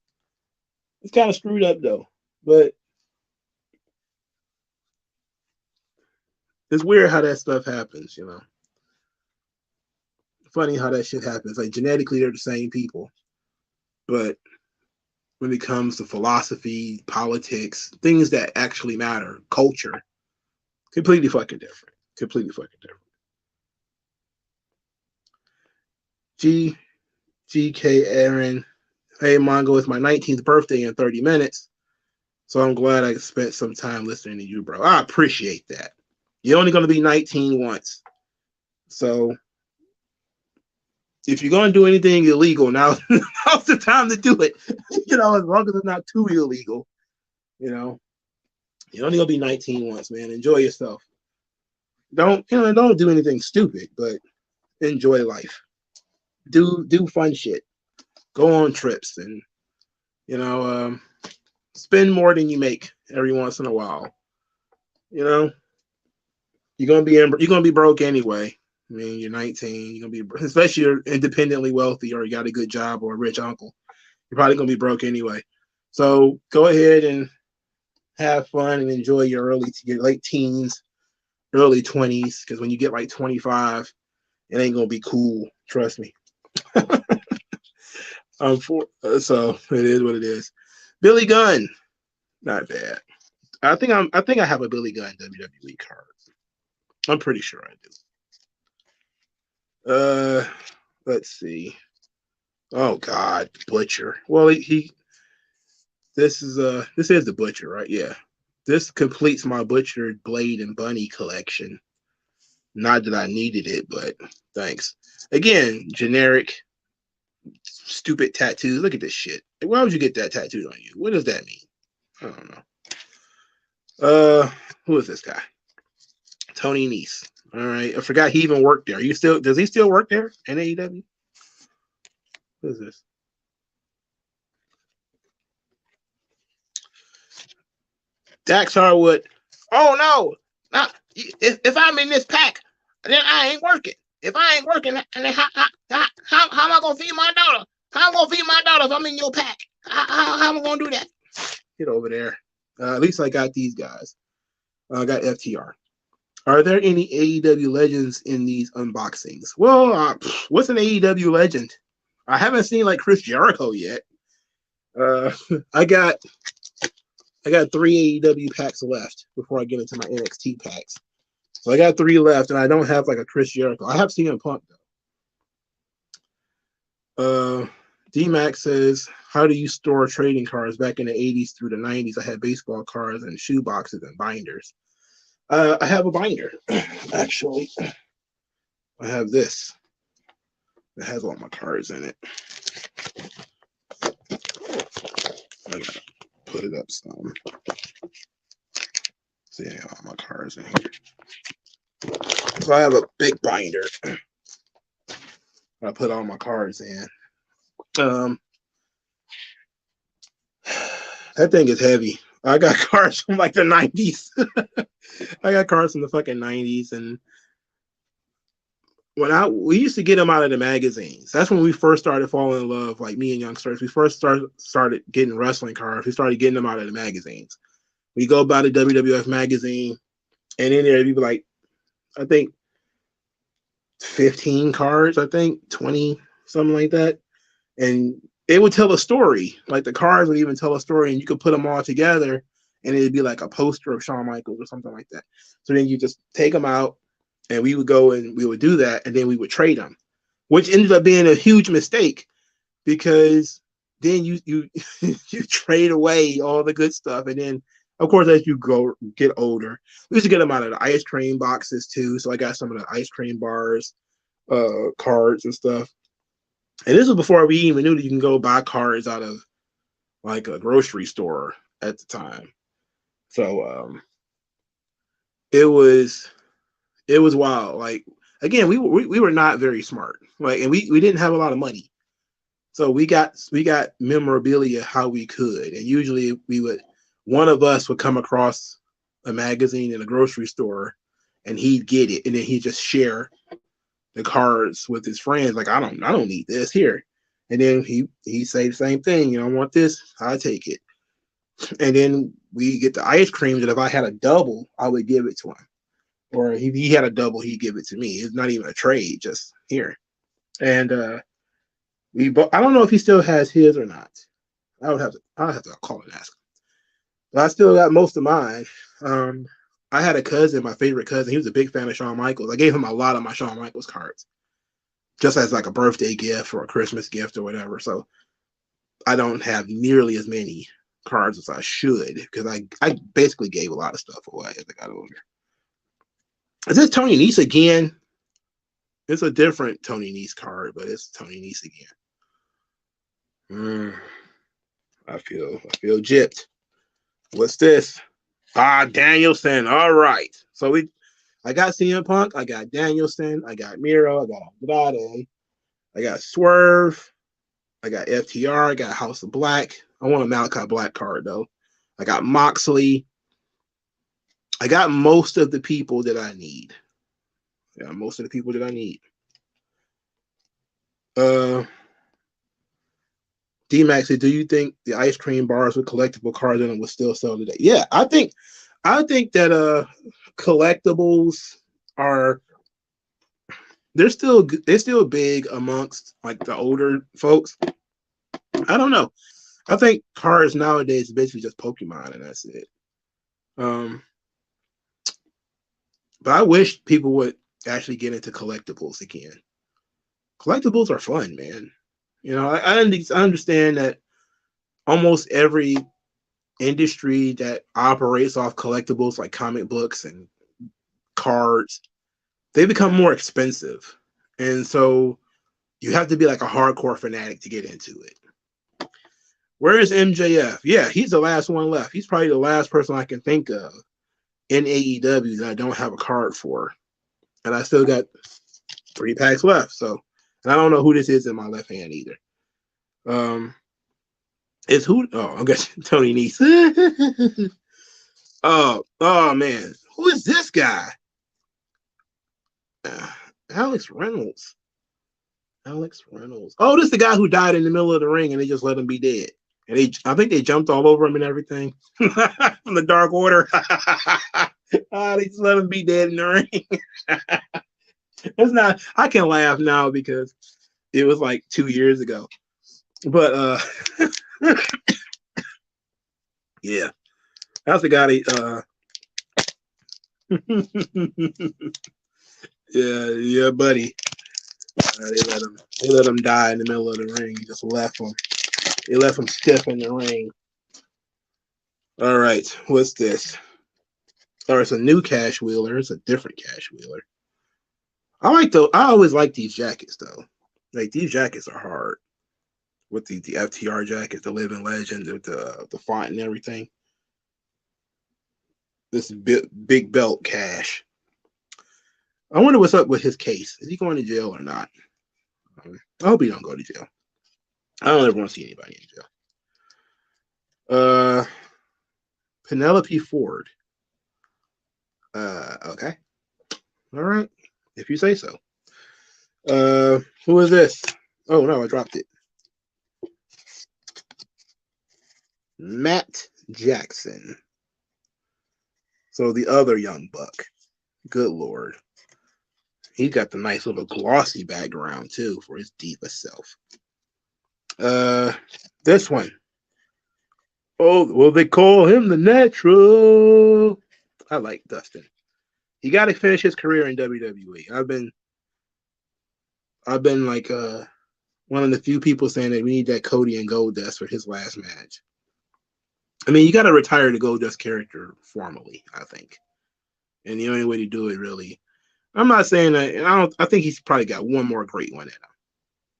It's kind of screwed up though, but it's weird how that stuff happens, you know. Funny how that shit happens. Like genetically, they're the same people, but when it comes to philosophy, politics, things that actually matter, culture, completely fucking different. Completely fucking different. GK Aaron, hey Mongo, it's my 19th birthday in 30 minutes, so I'm glad I spent some time listening to you, bro. I appreciate that. You're only going to be 19 once, so if you're going to do anything illegal, now's the time to do it. You know, as long as it's not too illegal. You know, you're only going to be 19 once, man. Enjoy yourself. Don't do anything stupid, but enjoy life. Do fun shit. Go on trips and, spend more than you make every once in a while. You know, you're gonna be broke anyway. I mean, you're 19. You're gonna be, especially you're independently wealthy or you got a good job or a rich uncle. You're probably gonna be broke anyway. So go ahead and have fun and enjoy your late teens, early 20s. Because when you get like 25, it ain't gonna be cool. Trust me. So it is what it is. Billy Gunn, not bad. I think I have a Billy Gunn WWE card. I'm pretty sure I do. Let's see. Oh God, Butcher. Well, this is the Butcher, right? Yeah. This completes my Butcher, Blade, and Bunny collection. Not that I needed it, but thanks. Again, generic, stupid tattoos. Look at this shit. Why would you get that tattooed on you? What does that mean? I don't know. Who is this guy? Tony Nese. All right. I forgot he even worked there. Does he still work there in AEW? What is this? Dax Harwood. Oh no. Now, if I'm in this pack, then I ain't working. If I ain't working, then how am I gonna feed my daughter? How am I gonna feed my daughter if I'm in your pack? How am I gonna do that? Get over there. At least I got these guys. I got FTR. Are there any AEW legends in these unboxings? Well, what's an AEW legend? I haven't seen like Chris Jericho yet. I got 3 AEW packs left before I get into my NXT packs. So I got 3 left, and I don't have like a Chris Jericho. I have CM Punk though. D-Max says, how do you store trading cards? Back in the 80s through the 90s, I had baseball cards and shoe boxes and binders. I have a binder, actually. I have this. It has all my cards in it. I gotta put it up some. See, I have all my cards in here. So I have a big binder. I put all my cards in. That thing is heavy. I got cards from like the 90s. I got cards from the fucking 90s and we used to get them out of the magazines. That's when we first started falling in love, like me and youngsters. We first started getting wrestling cards. We started getting them out of the magazines. We go by the WWF magazine, and in there, it'd be like, I think 15 cards, I think 20, something like that. And it would tell a story. Like the cards would even tell a story, and you could put them all together, and it'd be like a poster of Shawn Michaels or something like that. So then you just take them out, and we would go and we would do that, and then we would trade them, which ended up being a huge mistake because then you you trade away all the good stuff, and then of course as you get older, we used to get them out of the ice cream boxes too. So I got some of the ice cream bars, cards and stuff. And this was before we even knew that you can go buy cards out of like a grocery store at the time. So it was wild. Like again, we were not very smart. Like, and we didn't have a lot of money. So we got memorabilia how we could. And usually one of us would come across a magazine in a grocery store and he'd get it, and then he'd just share the cards with his friends. Like, I don't need this here. And then he say the same thing, I want this, I take it. And then we get the ice cream that if I had a double, I would give it to him. Or if he had a double, he'd give it to me. It's not even a trade, just here. And I don't know if he still has his or not. I'll have to call and ask him. But I still got most of mine. I had a cousin, my favorite cousin. He was a big fan of Shawn Michaels. I gave him a lot of my Shawn Michaels cards, just as like a birthday gift or a Christmas gift or whatever. So I don't have nearly as many cards as I should because I basically gave a lot of stuff away as I got older. Is this Tony Nese again? It's a different Tony Nese card, but it's Tony Nese again. I feel gypped. What's this? Danielson. All right. So I got CM Punk, I got Danielson, I got Miro, I got Andrade, I got Swerve, I got FTR, I got House of Black. I want a Malachi Black card though. I got Moxley. I got most of the people that I need. Yeah, most of the people that I need. D-Max said, do you think the ice cream bars with collectible cards in them will still sell today? Yeah, I think that collectibles are they're still big amongst like the older folks. I don't know. I think cards nowadays is basically just Pokemon and that's it. But I wish people would actually get into collectibles again. Collectibles are fun, man. I understand that almost every industry that operates off collectibles like comic books and cards, they become more expensive. And so you have to be like a hardcore fanatic to get into it. Where is MJF? Yeah, he's the last one left. He's probably the last person I can think of in AEW that I don't have a card for. And I still got 3 packs left. So, and I don't know who this is in my left hand either. It's who? Oh, I got Tony Nese. oh man, who is this guy? Alex Reynolds. Oh, this is the guy who died in the middle of the ring, and they just let him be dead. And I think they jumped all over him and everything from the Dark Order. They just let him be dead in the ring. It's not. I can laugh now because it was like 2 years ago. But yeah, that's the guy. Yeah, buddy. They let him die in the middle of the ring. Just left him. They left him stiff in the ring. All right, what's this? All right, it's a new Cash Wheeler. It's a different Cash Wheeler. I always like these jackets though. Like these jackets are hard. With the FTR jackets, the Living Legend, with the font and everything. This big belt Cash. I wonder what's up with his case. Is he going to jail or not? I hope he don't go to jail. I don't ever want to see anybody in jail. Penelope Ford. Okay. All right. If you say so. Who is this? Oh no, I dropped it. Matt Jackson. So the other young buck. Good lord. He got the nice little glossy background too for his diva self. This one. Oh, well, they call him the Natural. I like Dustin. He got to finish his career in WWE. I've been like one of the few people saying that we need that Cody and Goldust for his last match. I mean, you got to retire the Goldust character formally, I think, and the only way to do it really. I'm not saying that. And I think he's probably got one more great one in him.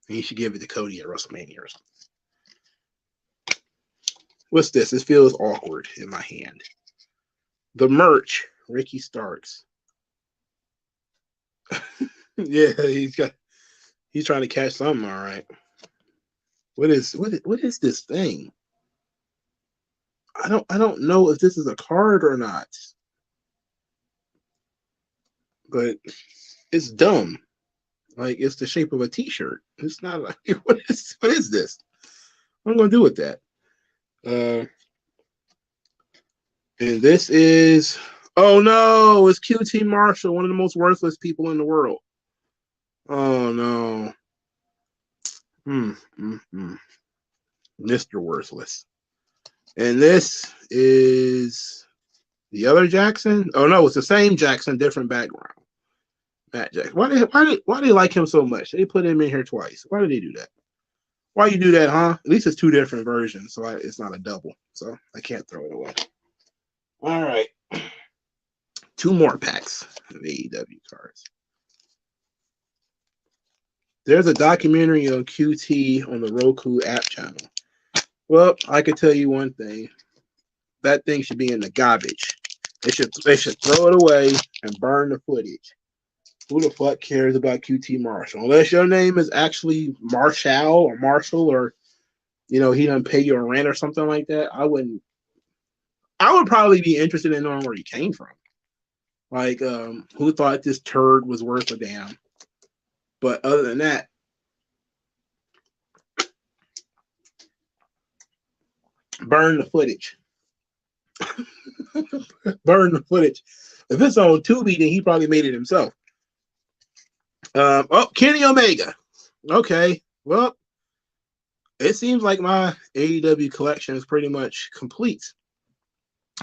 And he should give it to Cody at WrestleMania or something. What's this? This feels awkward in my hand. The merch, Ricky Starks. Yeah, he's trying to catch something, all right. What is this thing? I don't know if this is a card or not. But it's dumb. Like it's the shape of a t-shirt. It's not like what is this? What am I gonna do with that? And this is oh no, it's QT Marshall, one of the most worthless people in the world. Oh no. Mr. Worthless. And this is the other Jackson. Oh no, it's the same Jackson, different background. Matt Jackson. Why do they like him so much? They put him in here twice. Why did they do that? Why you do that, huh? At least it's two different versions, so it's not a double. So I can't throw it away. All right. Two more packs of AEW cards. There's a documentary on QT on the Roku app channel. Well, I can tell you one thing. That thing should be in the garbage. They should throw it away and burn the footage. Who the fuck cares about QT Marshall? Unless your name is actually Marshall or he doesn't pay you a rent or something like that. I would probably be interested in knowing where he came from. Like, who thought this turd was worth a damn? But other than that, burn the footage. Burn the footage. If it's on Tubi, then he probably made it himself. Kenny Omega. Okay, well, it seems like my AEW collection is pretty much complete.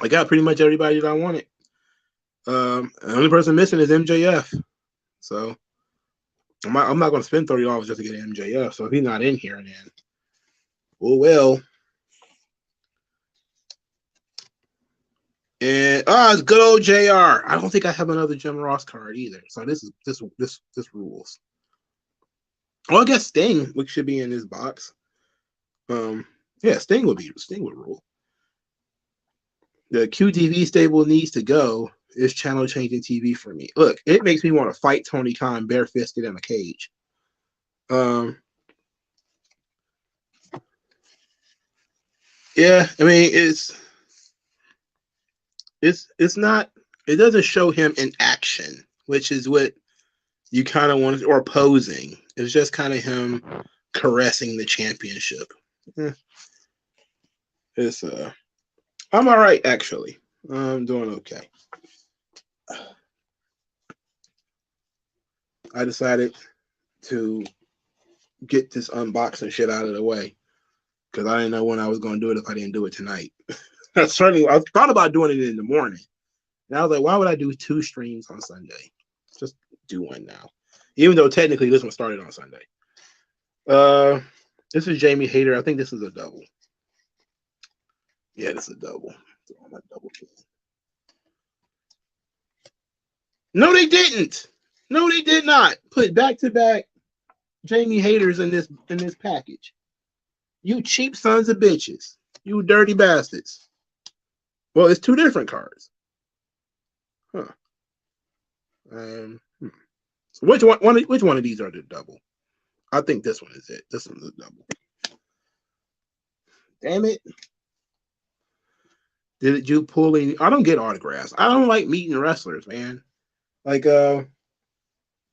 I got pretty much everybody that I wanted. The only person missing is MJF. So I'm not going to spend $30 just to get MJF. So if he's not in here, then oh well. And it's good old JR. I don't think I have another Jim Ross card either. So this rules. Well, I guess Sting should be in this box. Yeah, Sting would rule. The QTV stable needs to go. It's channel changing TV for me. Look, it makes me want to fight Tony Khan barefisted in a cage. Yeah, I mean it's not. It doesn't show him in action, which is what you kind of want, or posing. It's just kind of him caressing the championship. It's I'm all right actually. I'm doing okay. I decided to get this unboxing shit out of the way because I didn't know when I was going to do it if I didn't do it tonight. I thought about doing it in the morning. And I was like, why would I do 2 streams on Sunday? Just do one now. Even though technically this one started on Sunday. This is Jamie Hayter. I think this is a double. Yeah, this is a double. No, they didn't. No, they did not put back-to-back Jamie Hayters in this package. You cheap sons of bitches. You dirty bastards. Well, it's 2 different cards. Huh. So which one of these are the double? I think this one is it. This one's a double. Damn it. Did you pull any? I don't get autographs. I don't like meeting wrestlers, man. Like,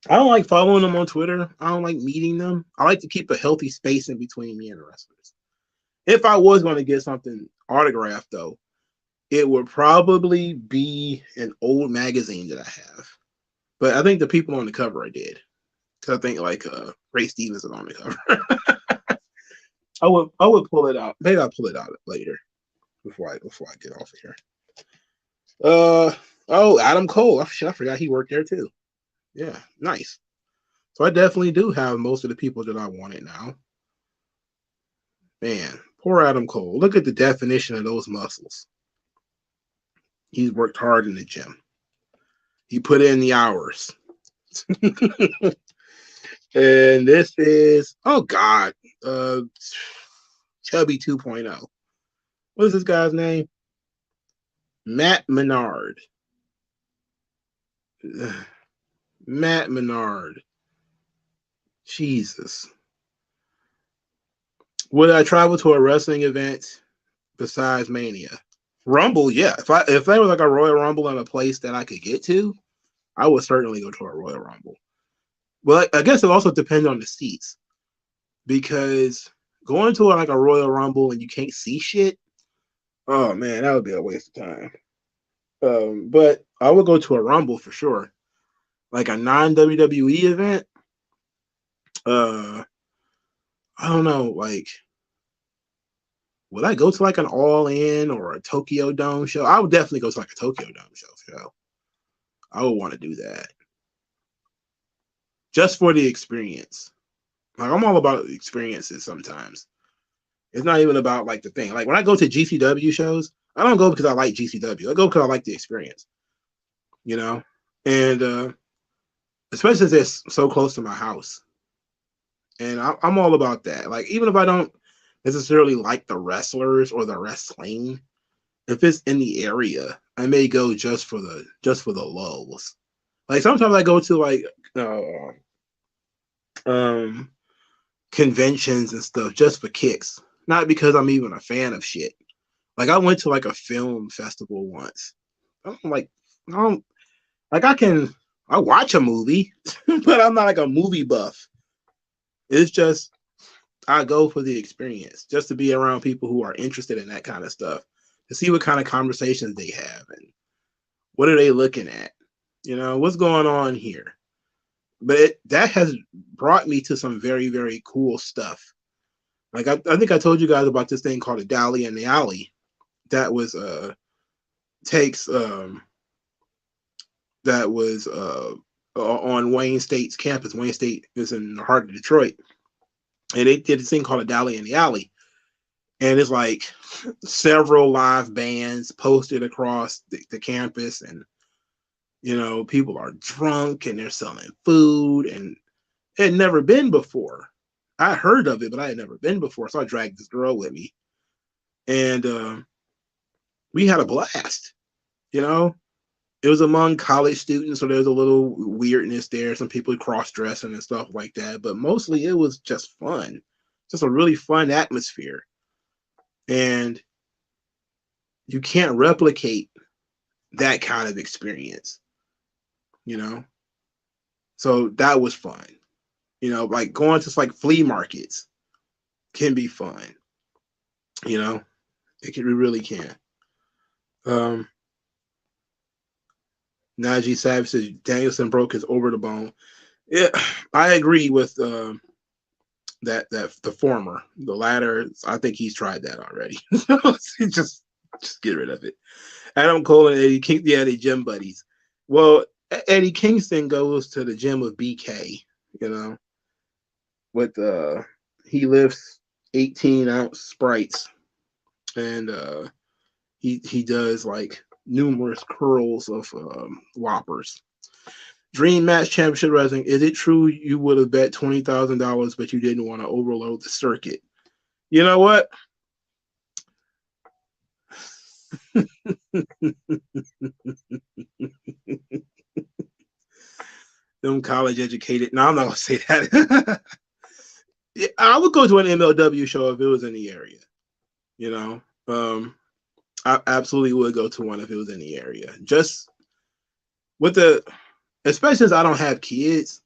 I don't like following them on Twitter. I don't like meeting them. I like to keep a healthy space in between me and the wrestlers. If I was going to get something autographed, though, it would probably be an old magazine that I have. But I think the people on the cover are dead. Because I think like Ray Stevens is on the cover. I would pull it out. Maybe I'll pull it out later before I get off of here. Adam Cole. Oh, shit, I forgot he worked there too. Yeah, nice. So I definitely do have most of the people that I wanted now. Man, poor Adam Cole. Look at the definition of those muscles. He's worked hard in the gym. He put in the hours. And this is, oh God, Chubby 2.0. What is this guy's name? Matt Menard. Matt Menard. Jesus. Would I travel to a wrestling event besides Mania? Rumble, yeah. If there was like a Royal Rumble in a place that I could get to, I would certainly go to a Royal Rumble. Well, I guess it also depends on the seats, because going to like a Royal Rumble and you can't see shit, oh man, that would be a waste of time. But I would go to a Rumble for sure, like a non-WWE event. I don't know, like, would I go to like an All In or a Tokyo Dome show? I would definitely go to like a Tokyo Dome show. I would want to do that just for the experience. Like, I'm all about experiences sometimes. It's not even about like the thing. Like when I go to GCW shows, I don't go because I like GCW. I go because I like the experience, you know? And especially since it's so close to my house. And I'm all about that. Like, even if I don't necessarily like the wrestlers or the wrestling, if it's in the area, I may go just for the lulls. Like sometimes I go to like conventions and stuff just for kicks, not because I'm even a fan of shit. Like I went to like a film festival once. I'm like, I don't like I watch a movie, but I'm not like a movie buff. It's just I go for the experience, just to be around people who are interested in that kind of stuff, to see what kind of conversations they have and what are they looking at, what's going on here. But that has brought me to some very, very cool stuff. Like I think I told you guys about this thing called a Dally in the Alley that was takes that was on Wayne State's campus. Wayne State is in the heart of Detroit, and they did this thing called a Dally in the Alley, and it's like several live bands posted across the campus, and people are drunk and they're selling food, and it had never been before. I heard of it, but I had never been before, so I dragged this girl with me, and we had a blast. It was among college students, so there's a little weirdness there. Some people cross-dressing and stuff like that, but mostly it was just fun. Just a really fun atmosphere. And you can't replicate that kind of experience, So that was fun. Like going to like flea markets can be fun. It really can. Najee Savage says Danielson broke his over the bone. Yeah, I agree with that the former. The latter, I think he's tried that already. just get rid of it. Adam Cole and Eddie King, yeah, they gym buddies. Well, Eddie Kingston goes to the gym with BK, with he lifts 18-ounce sprites, and he does like numerous curls of whoppers. Dream Match Championship Wrestling. Is it true you would have bet $20,000, but you didn't want to overload the circuit? You know what? Them college educated. No, I'm not gonna say that. I would go to an MLW show if it was in the area. I absolutely would go to one if it was in the area. Just with especially since I don't have kids,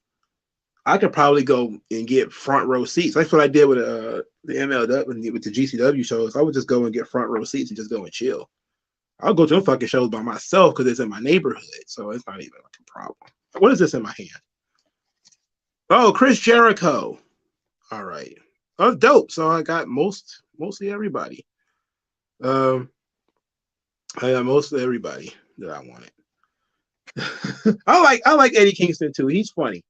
I could probably go and get front row seats. That's what I did with the MLW with the GCW shows. I would just go and get front row seats and just go and chill. I'll go to them fucking shows by myself because it's in my neighborhood, so it's not even like a problem. What is this in my hand? Oh, Chris Jericho. All right. Oh, dope. So I got mostly everybody. I got mostly everybody that I wanted. I like Eddie Kingston too. He's funny,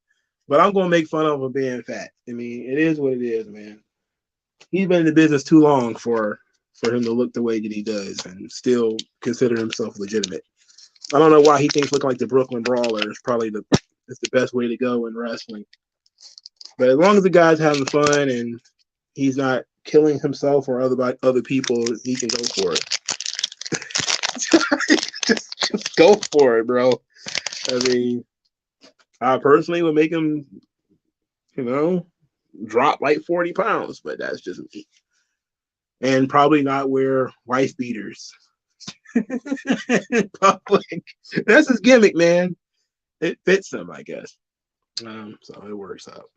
but I'm gonna make fun of him being fat. I mean, it is what it is, man. He's been in the business too long for him to look the way that he does and still consider himself legitimate. I don't know why he thinks looking like the Brooklyn Brawler is probably the best way to go in wrestling. But as long as the guy's having fun and he's not killing himself or other people, he can go for it. just go for it, bro. I mean, I personally would make him, drop like 40 pounds, but that's just me. And probably not wear wife beaters in public. That's his gimmick, man. It fits him, I guess. So it works out.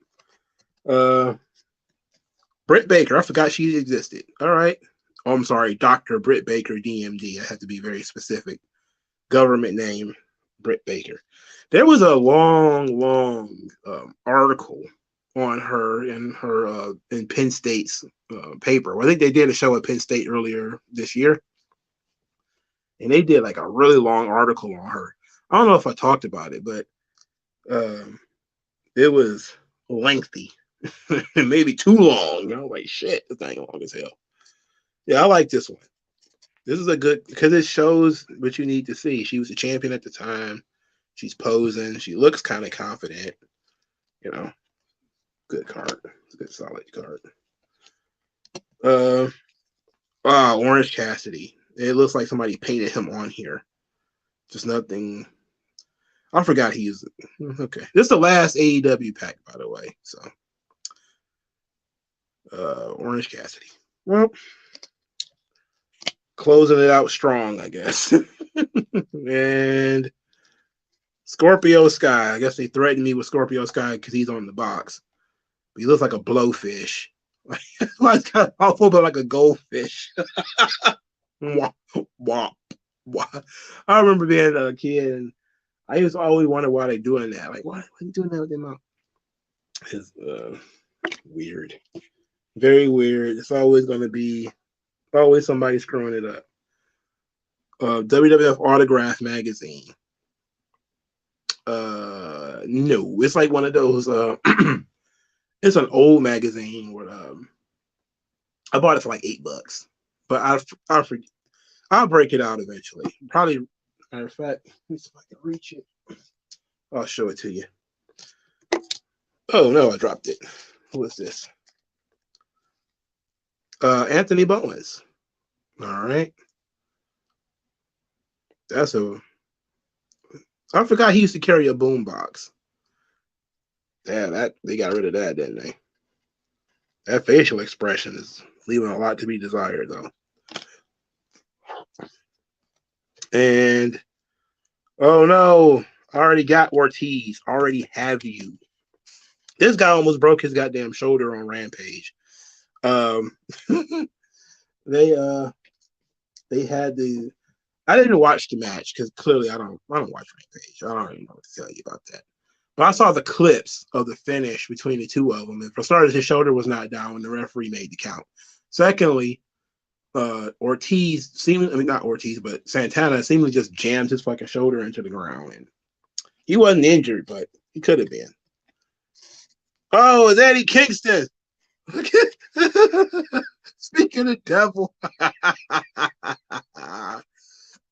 Britt Baker, I forgot she existed. All right. Oh, I'm sorry, Dr. Britt Baker, DMD. I have to be very specific. Government name, Britt Baker. There was a long article on her in Penn State's paper. Well, I think they did a show at Penn State earlier this year, and they did like a really long article on her. I don't know if I talked about it, but it was lengthy, maybe too long. I was like, shit, this thing long as hell. Yeah, I like this one. This is a good, because it shows what you need to see. She was a champion at the time. She's posing. She looks kind of confident. Good card. Good solid card. Orange Cassidy. It looks like somebody painted him on here. Just nothing. I forgot he used it. Okay. This is the last AEW pack, by the way. So, Orange Cassidy. Well, closing it out strong, I guess. And Scorpio Sky. I guess they threatened me with Scorpio Sky because he's on the box. But he looks like a blowfish. Like kind of like a goldfish. Womp, womp, womp. I remember being a kid and I used to always wonder why they're doing that. Like, why are you doing that with their mouth? It's weird. Very weird. It's always going to be somebody screwing it up. WWF Autograph Magazine. No, it's like one of those. It's an old magazine where I bought it for like $8, but I'll break it out eventually. Probably, matter of fact, let me see if I can reach it. I'll show it to you. Oh no, I dropped it. Who is this? Anthony Bowens. All right. I forgot he used to carry a boombox. Yeah, they got rid of that, didn't they? That facial expression is leaving a lot to be desired, though. And oh no, I already got Ortiz. Already have you. This guy almost broke his goddamn shoulder on Rampage. They had the. I didn't watch the match because clearly I don't watch Rampage. I don't even know what to tell you about that. But I saw the clips of the finish between the two of them. And for starters, his shoulder was not down when the referee made the count. Secondly, Ortiz not Ortiz, but Santana seemingly just jammed his fucking shoulder into the ground. And he wasn't injured, but he could have been. Oh, it's Eddie Kingston. Speaking of devil.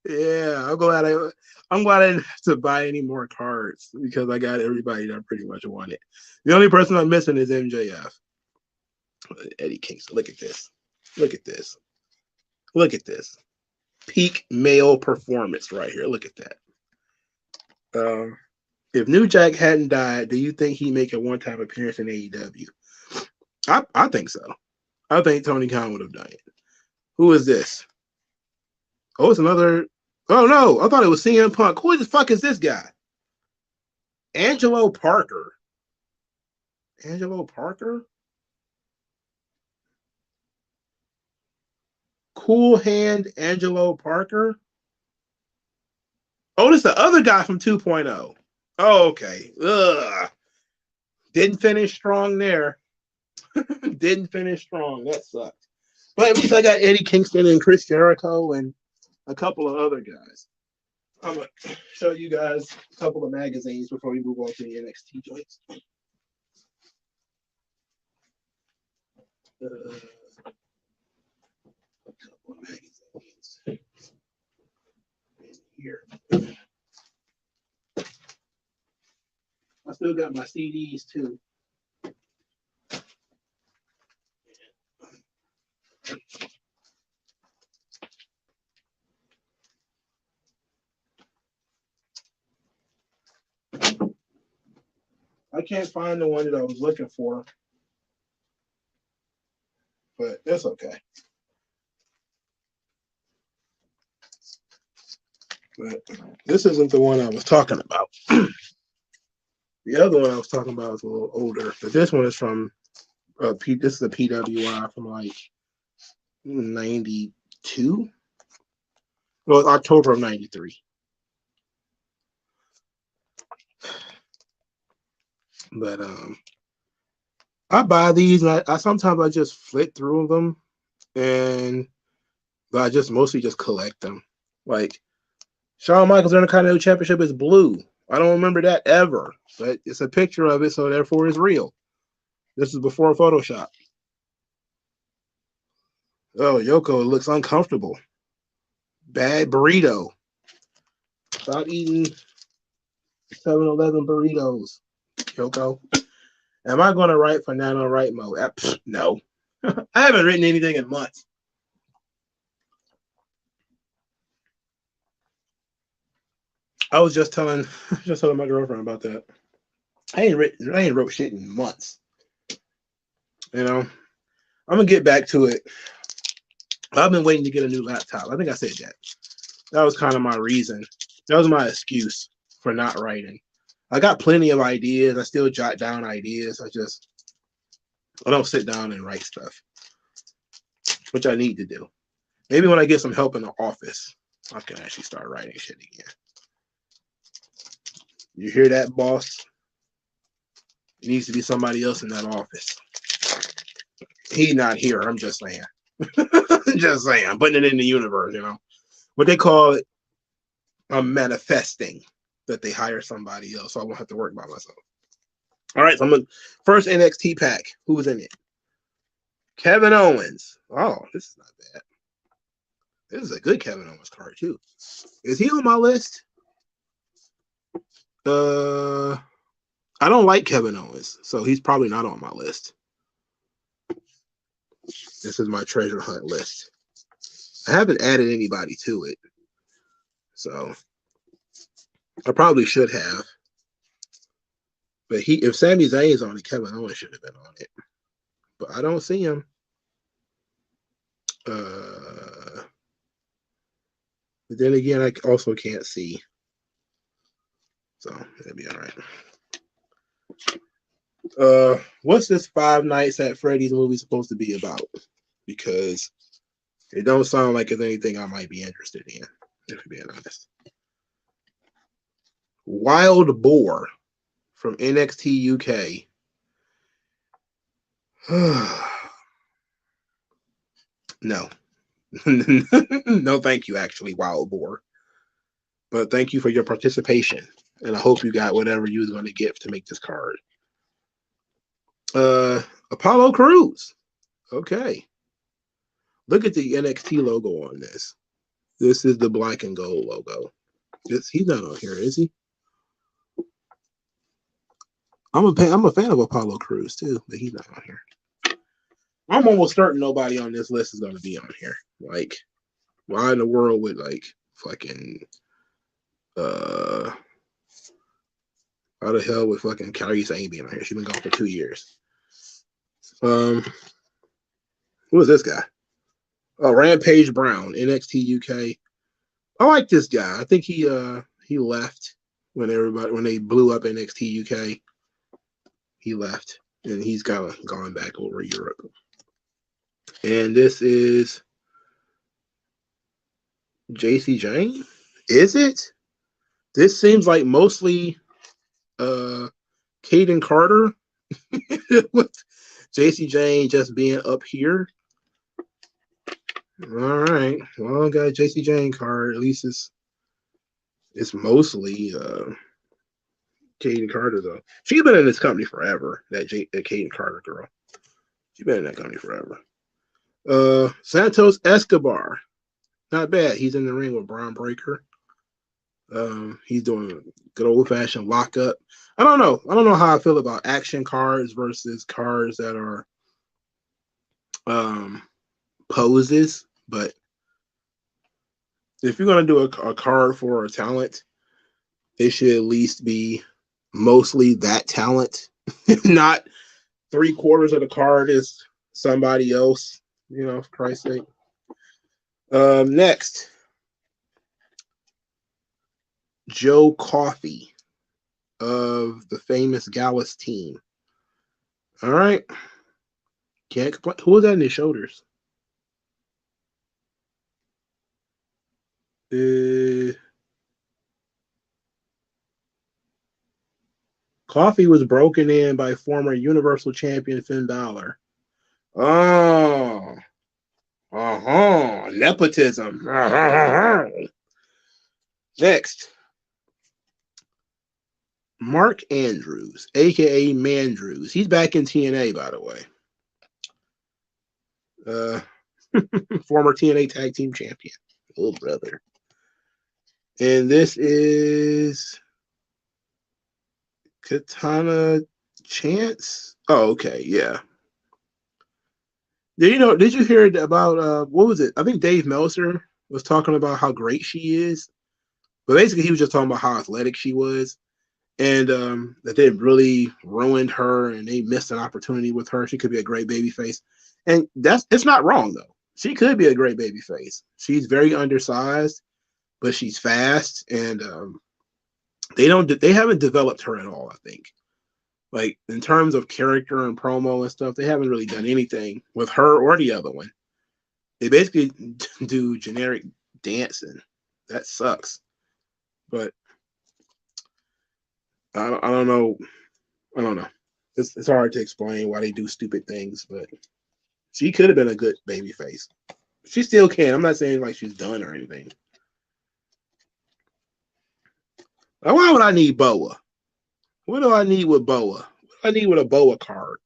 Yeah, I'm glad I didn't have to buy any more cards because I got everybody that I pretty much wanted. The only person I'm missing is MJF. Eddie Kingston. Look at this. Look at this. Look at this. Peak male performance right here. Look at that. If New Jack hadn't died, do you think he'd make a one-time appearance in AEW? I think so. I think Tony Khan would have done it. Who is this? Oh, it's another. Oh no, I thought it was CM Punk. Who the fuck is this guy? Angelo Parker. Angelo Parker? Cool Hand Angelo Parker? Oh, this is the other guy from 2.0. Oh, okay. Ugh. Didn't finish strong there. Didn't finish strong. That sucked. But at least I got Eddie Kingston and Chris Jericho and a couple of other guys. I'm going to show you guys a couple of magazines before we move on to the NXT joints. A couple of magazines in here. I still got my CDs too. I can't find the one that I was looking for, but that's okay. But this isn't the one I was talking about. The other one I was talking about is a little older, but this one is from this is a PWI from like 92. Well, October of 93. But I buy these and I sometimes I just flip through them and I just mostly just collect them. Like Shawn Michaels Intercontinental Championship is blue. I don't remember that ever, but it's a picture of it, so therefore it's real. This is before Photoshop. Oh, Yoko looks uncomfortable. Bad burrito. Stop eating 7-Eleven burritos, Yoko. Am I going to write for NaNoWriMo? No. I haven't written anything in months. I was just telling my girlfriend about that. I ain't wrote shit in months. You know, I'm gonna get back to it. I've been waiting to get a new laptop. I think I said that. That was kind of my reason. That was my excuse for not writing. I got plenty of ideas. I still jot down ideas. I don't sit down and write stuff, which I need to do. Maybe when I get some help in the office, I can actually start writing shit again. You hear that, boss? It needs to be somebody else in that office. He's not here. I'm just saying. Just saying. I'm putting it in the universe, you know. What they call it, I'm manifesting that they hire somebody else, so I won't have to work by myself. All right, so I'm gonna first NXT pack. Who's in it? Kevin Owens. Oh, this is not bad. This is a good Kevin Owens card too. Is he on my list? I don't like Kevin Owens, so he's probably not on my list. This is my treasure hunt list. I haven't added anybody to it, so I probably should have. But if Sami Zayn's on it, Kevin Owens should have been on it. But I don't see him. But then again, I also can't see. So it'll be all right. What's this Five Nights at Freddy's movie supposed to be about? Because it don't sound like it's anything I might be interested in, if I'm being honest. Wild Boar from NXT UK. No. No, thank you, actually, Wild Boar. But thank you for your participation. And I hope you got whatever you was going to get to make this card. Apollo Crews. Okay. Look at the NXT logo on this. This is the black and gold logo. He's not on here, is he? I'm a fan of Apollo Crews too, but he's not on here. I'm almost certain nobody on this list is going to be on here. Like, why in the world would like fucking how the hell would fucking Carrie Sane be on here? She's been gone for 2 years. Who is this guy? Oh, Rampage Brown, NXT UK. I like this guy. I think he left when they blew up NXT UK. He left. and he's kind of gone back over Europe. And this is JC Jane. Is it? This seems like mostly Caden Carter with JC Jane just being up here. All right. Well, I got a JC Jane card. At least it's mostly Caden Carter though. She's been in this company forever. That Caden Carter girl. She's been in that company forever. Santos Escobar. Not bad. He's in the ring with Braun Breaker. He's doing good old fashioned lockup. I don't know how I feel about action cards versus cards that are poses, but if you're gonna do a card for a talent, it should at least be mostly that talent, not 3/4 of the card is somebody else. You know, for Christ's sake. Next, Joe Coffey of the famous Gallus team. All right. Can't complain. Who was that in his shoulders? Coffey was broken in by former Universal Champion Finn Balor. Oh. Nepotism. Next. Mark Andrews, a.k.a. Mandrews. He's back in TNA, by the way. Former TNA Tag Team Champion. Oh, brother. And this is Katana Chance. Oh, okay, yeah. Did you hear about what was it? I think Dave Meltzer was talking about how great she is. But basically he was just talking about how athletic she was. And that they really ruined her and they missed an opportunity with her. She could be a great baby face. And it's not wrong though. She could be a great baby face. She's very undersized, but she's fast, and they haven't developed her at all, I think. Like in terms of character and promo and stuff, they haven't really done anything with her or the other one. They basically do generic dancing. That sucks. But I don't know. I don't know. It's hard to explain why they do stupid things, but she could have been a good baby face. She still can. I'm not saying like she's done or anything. Why would I need Boa? What do I need with Boa? What do I need with a Boa card?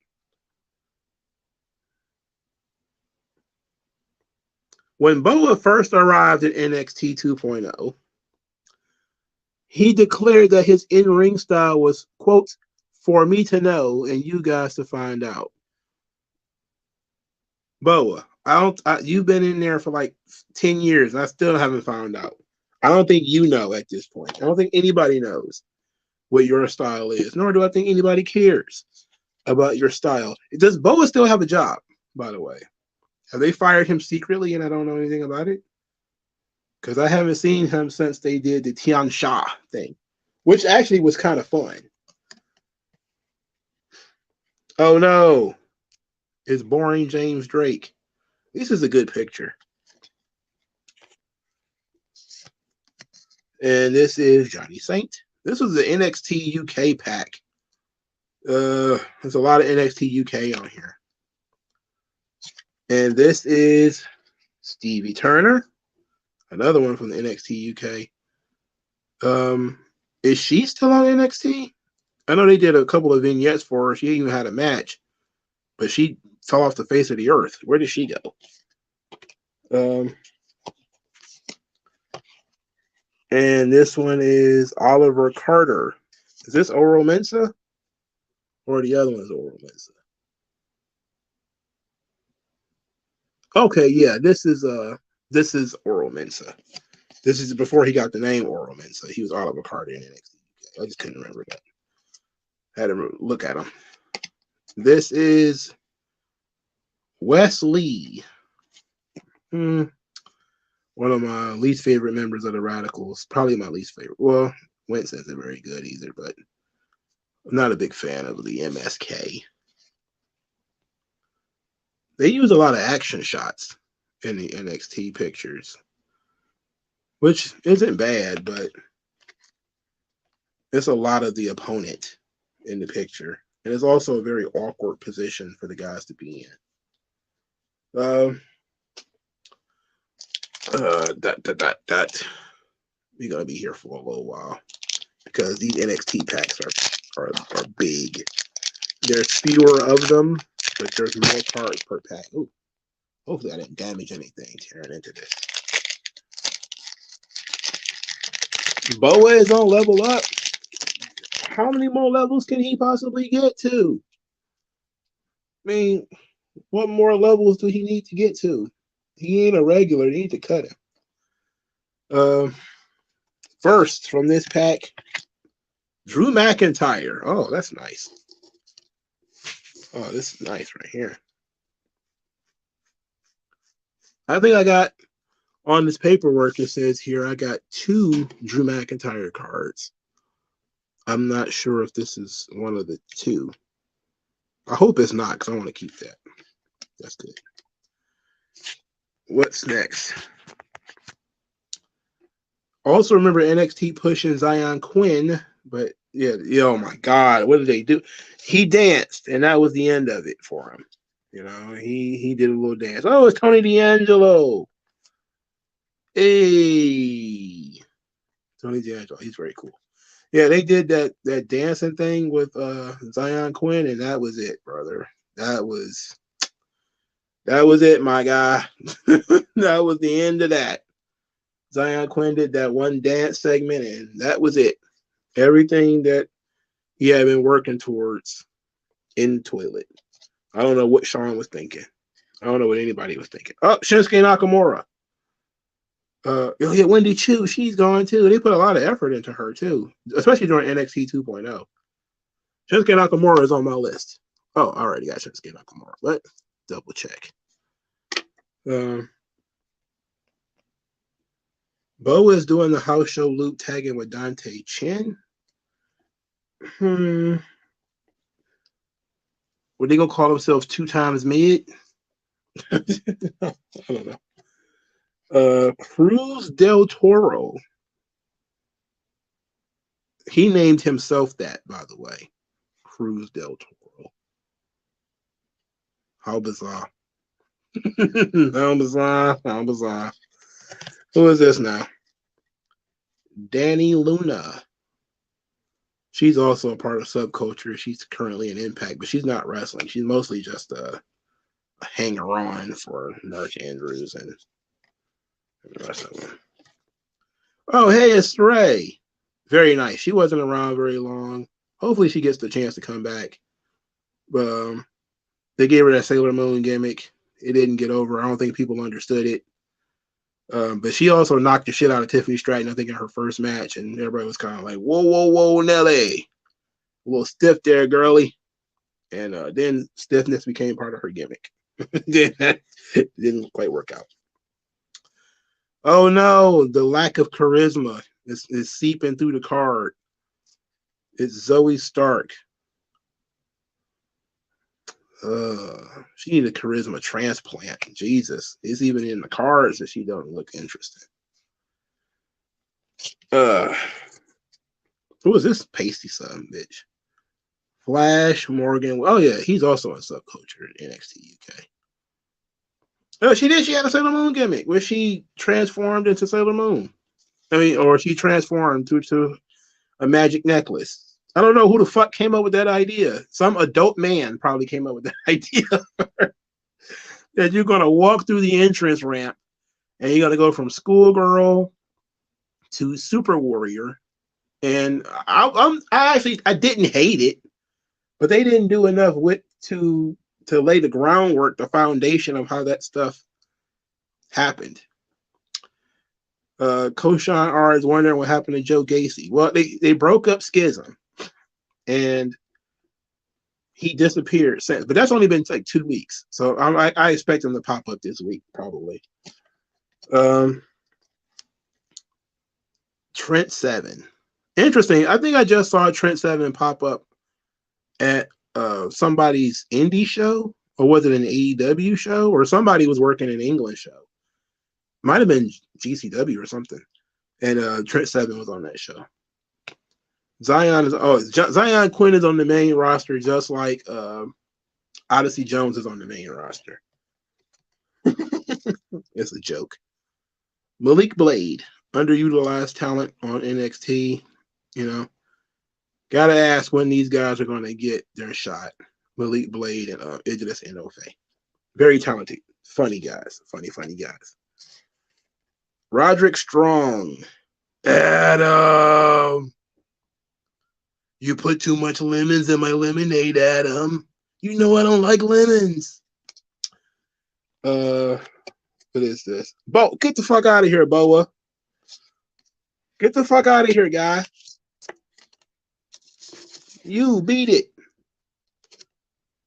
When Boa first arrived at NXT 2.0, he declared that his in-ring style was, quote, for me to know and you guys to find out. Boa, you've been in there for like 10 years and I still haven't found out. I don't think you know at this point. I don't think anybody knows what your style is, nor do I think anybody cares about your style. Does Boa still have a job, by the way? Have they fired him secretly and I don't know anything about it? Because I haven't seen him since they did the Tian Sha thing, which actually was kind of fun. Oh no, it's boring James Drake. This is a good picture. And this is Johnny Saint. This was the NXT UK pack. There's a lot of NXT UK on here. And this is Stevie Turner, another one from the NXT UK. Is she still on NXT? I know they did a couple of vignettes for her. She even had a match, but she fell off the face of the earth. Where did she go? And this one is Oliver Carter. Is this Oro Mensah? Or the other one is Oro Mensah? Okay, yeah, this is Oro Mensah. This is before he got the name Oro Mensah. He was Oliver Carter in NXT. I just couldn't remember that. I had to look at him. This is Wes Lee. One of my least favorite members of the Radicals. Probably my least favorite. Well, Winston's not very good either, but I'm not a big fan of the MSK. They use a lot of action shots in the NXT pictures, which isn't bad, but it's a lot of the opponent in the picture. And it's also a very awkward position for the guys to be in. We're gonna be here for a little while because these NXT packs are big. There's fewer of them, but there's more cards per pack. Ooh, hopefully I didn't damage anything tearing into this. Boa is on level up. How many more levels can he possibly get to? I mean, what more levels do he need to get to? He ain't a regular. They need to cut him. First from this pack, Drew McIntyre. Oh, that's nice. Oh, this is nice right here. I think I got on this paperwork, it says here I got 2 Drew McIntyre cards. I'm not sure if this is one of the 2. I hope it's not because I want to keep that. That's good. What's next? Also, remember NXT pushing Zion Quinn, but yeah, oh my God, what did they do? He danced, and that was the end of it for him. You know, he did a little dance. Oh, it's Tony D'Angelo. Hey, Tony D'Angelo, he's very cool. Yeah, they did that dancing thing with Zion Quinn, and that was it, brother. That was it, my guy. That was the end of that. Zion Quinn did that one dance segment, and that was it. Everything that he had been working towards in the toilet. I don't know what Sean was thinking. I don't know what anybody was thinking. Oh, Shinsuke Nakamura. Yeah, Wendy Chu, she's gone too. They put a lot of effort into her too, especially during NXT 2.0. Shinsuke Nakamura is on my list. Oh, I already got Shinsuke Nakamura, but double check. Bo is doing the house show loop tagging with Dante Chen. Were they gonna call themselves 2 times mid? I don't know. Cruz del Toro. He named himself that, by the way. Cruz del Toro. How bizarre. How bizarre. How bizarre. Who is this now? Danny Luna. She's also a part of Subculture. She's currently in Impact, but she's not wrestling. She's mostly just a hanger-on for Mark Andrews and the rest of them. Oh, hey, it's Ray. Very nice. She wasn't around very long. Hopefully she gets the chance to come back. They gave her that Sailor Moon gimmick. It didn't get over. I don't think people understood it. But she also knocked the shit out of Tiffany Stratton, I think, in her first match, and everybody was kind of like, whoa, whoa, whoa, Nelly. A little stiff there, girly. And then stiffness became part of her gimmick. It didn't quite work out. Oh, no, the lack of charisma is seeping through the card. It's Zoe Stark. She needed a charisma transplant. Jesus, it's even in the cards that she doesn't look interesting. Who is this pasty son bitch? Flash Morgan. Oh yeah, he's also in Subculture in NXT UK. Oh, she did. She had a Sailor Moon gimmick where she transformed into Sailor Moon. Or she transformed to a magic necklace. I don't know who the fuck came up with that idea. Some adult man probably came up with that idea. That you're going to walk through the entrance ramp and you're going to go from schoolgirl to super warrior. And I didn't hate it, but they didn't do enough to lay the groundwork, the foundation of how that stuff happened. Koshan R is wondering what happened to Joe Gacy. Well, they broke up Schism. And he disappeared since, but that's only been like 2 weeks. So I expect him to pop up this week, probably. Trent Seven. Interesting. I think I just saw Trent Seven pop up at somebody's indie show or was it an AEW show? Or somebody was working an England show. Might have been GCW or something. And Trent Seven was on that show. Zion Quinn is on the main roster, just like Odyssey Jones is on the main roster. It's a joke. Malik Blade, underutilized talent on NXT. Gotta ask when these guys are going to get their shot. Malik Blade and Idris Enofe. Very talented, funny guys. Funny guys. Roderick Strong. Adam. You put too much lemons in my lemonade, Adam. You know I don't like lemons. What is this? Bo, get the fuck out of here, Boa. Get the fuck out of here, guy. You beat it.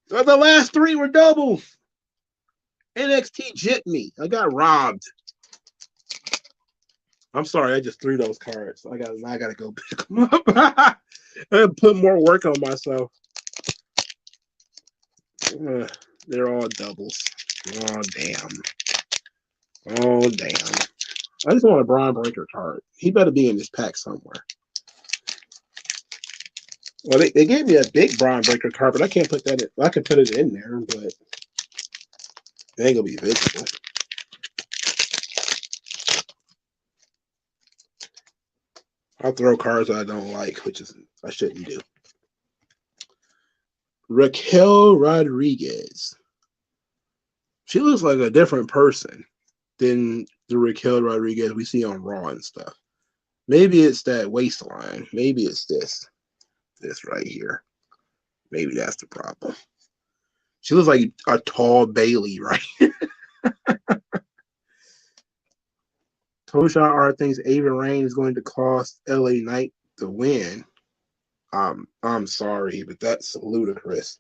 The last three were doubles. NXT jipped me. I got robbed. I'm sorry, I just threw those cards. I gotta go pick them up. I put more work on myself. They're all doubles. Oh damn. I just want a Braun Breaker card. He better be in this pack somewhere. Well, they gave me a big Braun Breaker card, but I can't put that in. I can put it in there, but it ain't gonna be visible. I'll throw cards I don't like, which is I shouldn't do. Raquel Rodriguez. She looks like a different person than the Raquel Rodriguez we see on Raw and stuff. Maybe it's that waistline. Maybe it's this right here. Maybe that's the problem. She looks like a tall Bailey, right? Tosha R thinks Ava Rain is going to cost LA Knight the win. I'm sorry, but that's ludicrous.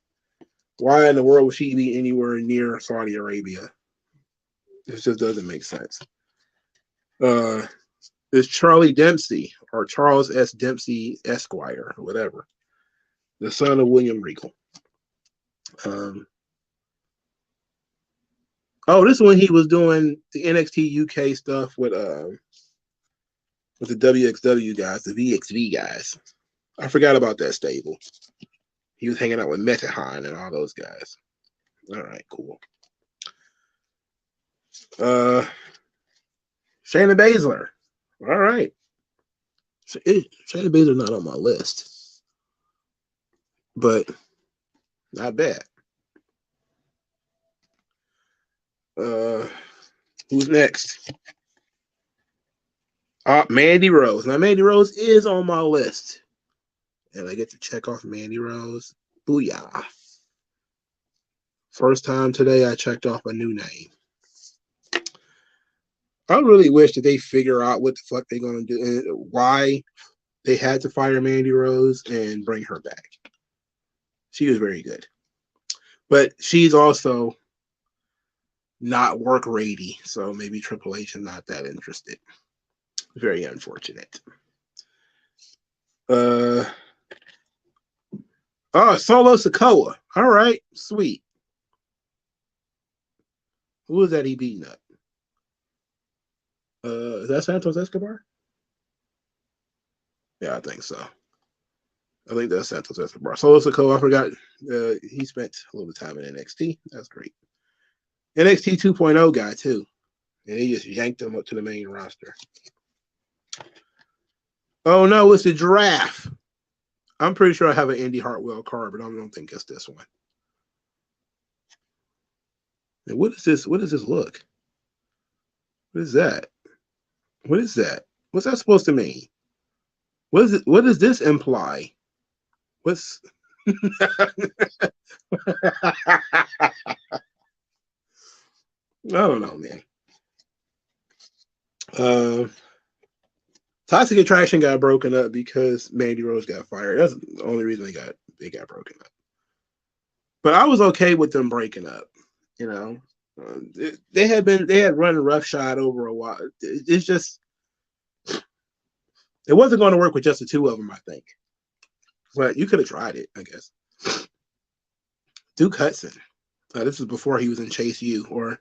Why in the world would she be anywhere near Saudi Arabia? This just doesn't make sense. It's Charlie Dempsey or Charles S. Dempsey Esquire or whatever, the son of William Regal. This is when he was doing the NXT UK stuff with the WXW guys, the VXV guys. I forgot about that stable. He was hanging out with Metahan and all those guys. All right, cool. Shayna Baszler. All right. Shayna Baszler's not on my list, but not bad. Who's next? Mandy Rose. Now, Mandy Rose is on my list. And I get to check off Mandy Rose. Booyah. First time today I checked off a new name. I really wish that they figure out what the fuck they're going to do and why they had to fire Mandy Rose and bring her back. She was very good. But she's also not work ready, so maybe Triple H is not that interested. Very unfortunate. Solo Sikoa. All right, sweet. Who was that he beating up? Is that Santos Escobar? Yeah, I think so. I think that's Santos Escobar. Solo Sikoa, I forgot. He spent a little time in NXT. That's great. NXT 2.0 guy, too. And he just yanked him up to the main roster. Oh, no, it's the Giraffe. I'm pretty sure I have an Indy Hartwell card, but I don't think it's this one. And what is this? What does this look? What is that? What is that? What's that supposed to mean? What is it? What does this imply? What's I don't know, man. Toxic Attraction got broken up because Mandy Rose got fired. That's the only reason they got broken up. But I was okay with them breaking up. You know, they had run roughshod over a while. It's just it wasn't going to work with just the two of them, I think. But you could have tried it, I guess. Duke Hudson. This is before he was in Chase U, or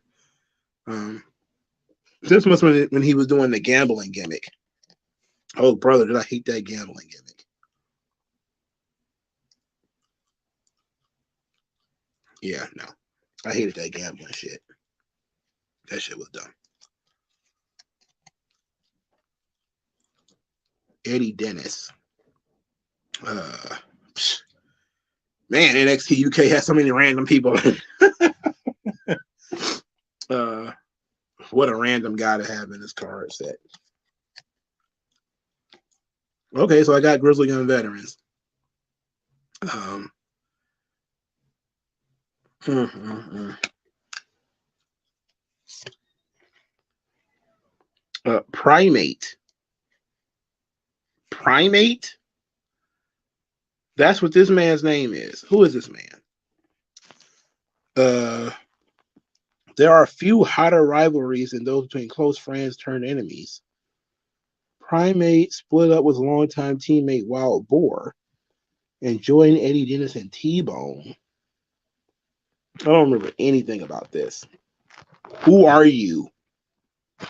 this was when he was doing the gambling gimmick. Oh, brother, did I hate that gambling gimmick? Yeah, no, I hated that gambling shit. That shit was dumb. Eddie Dennis. Man, NXT UK has so many random people. What a random guy to have in this card set. Okay, so I got Grizzly Young Veterans. Primate. Primate? That's what this man's name is. Who is this man? There are few hotter rivalries than those between close friends turned enemies. Primate split up with longtime teammate Wild Boar and joined Eddie Dennis and T-Bone. I don't remember anything about this. Who are you?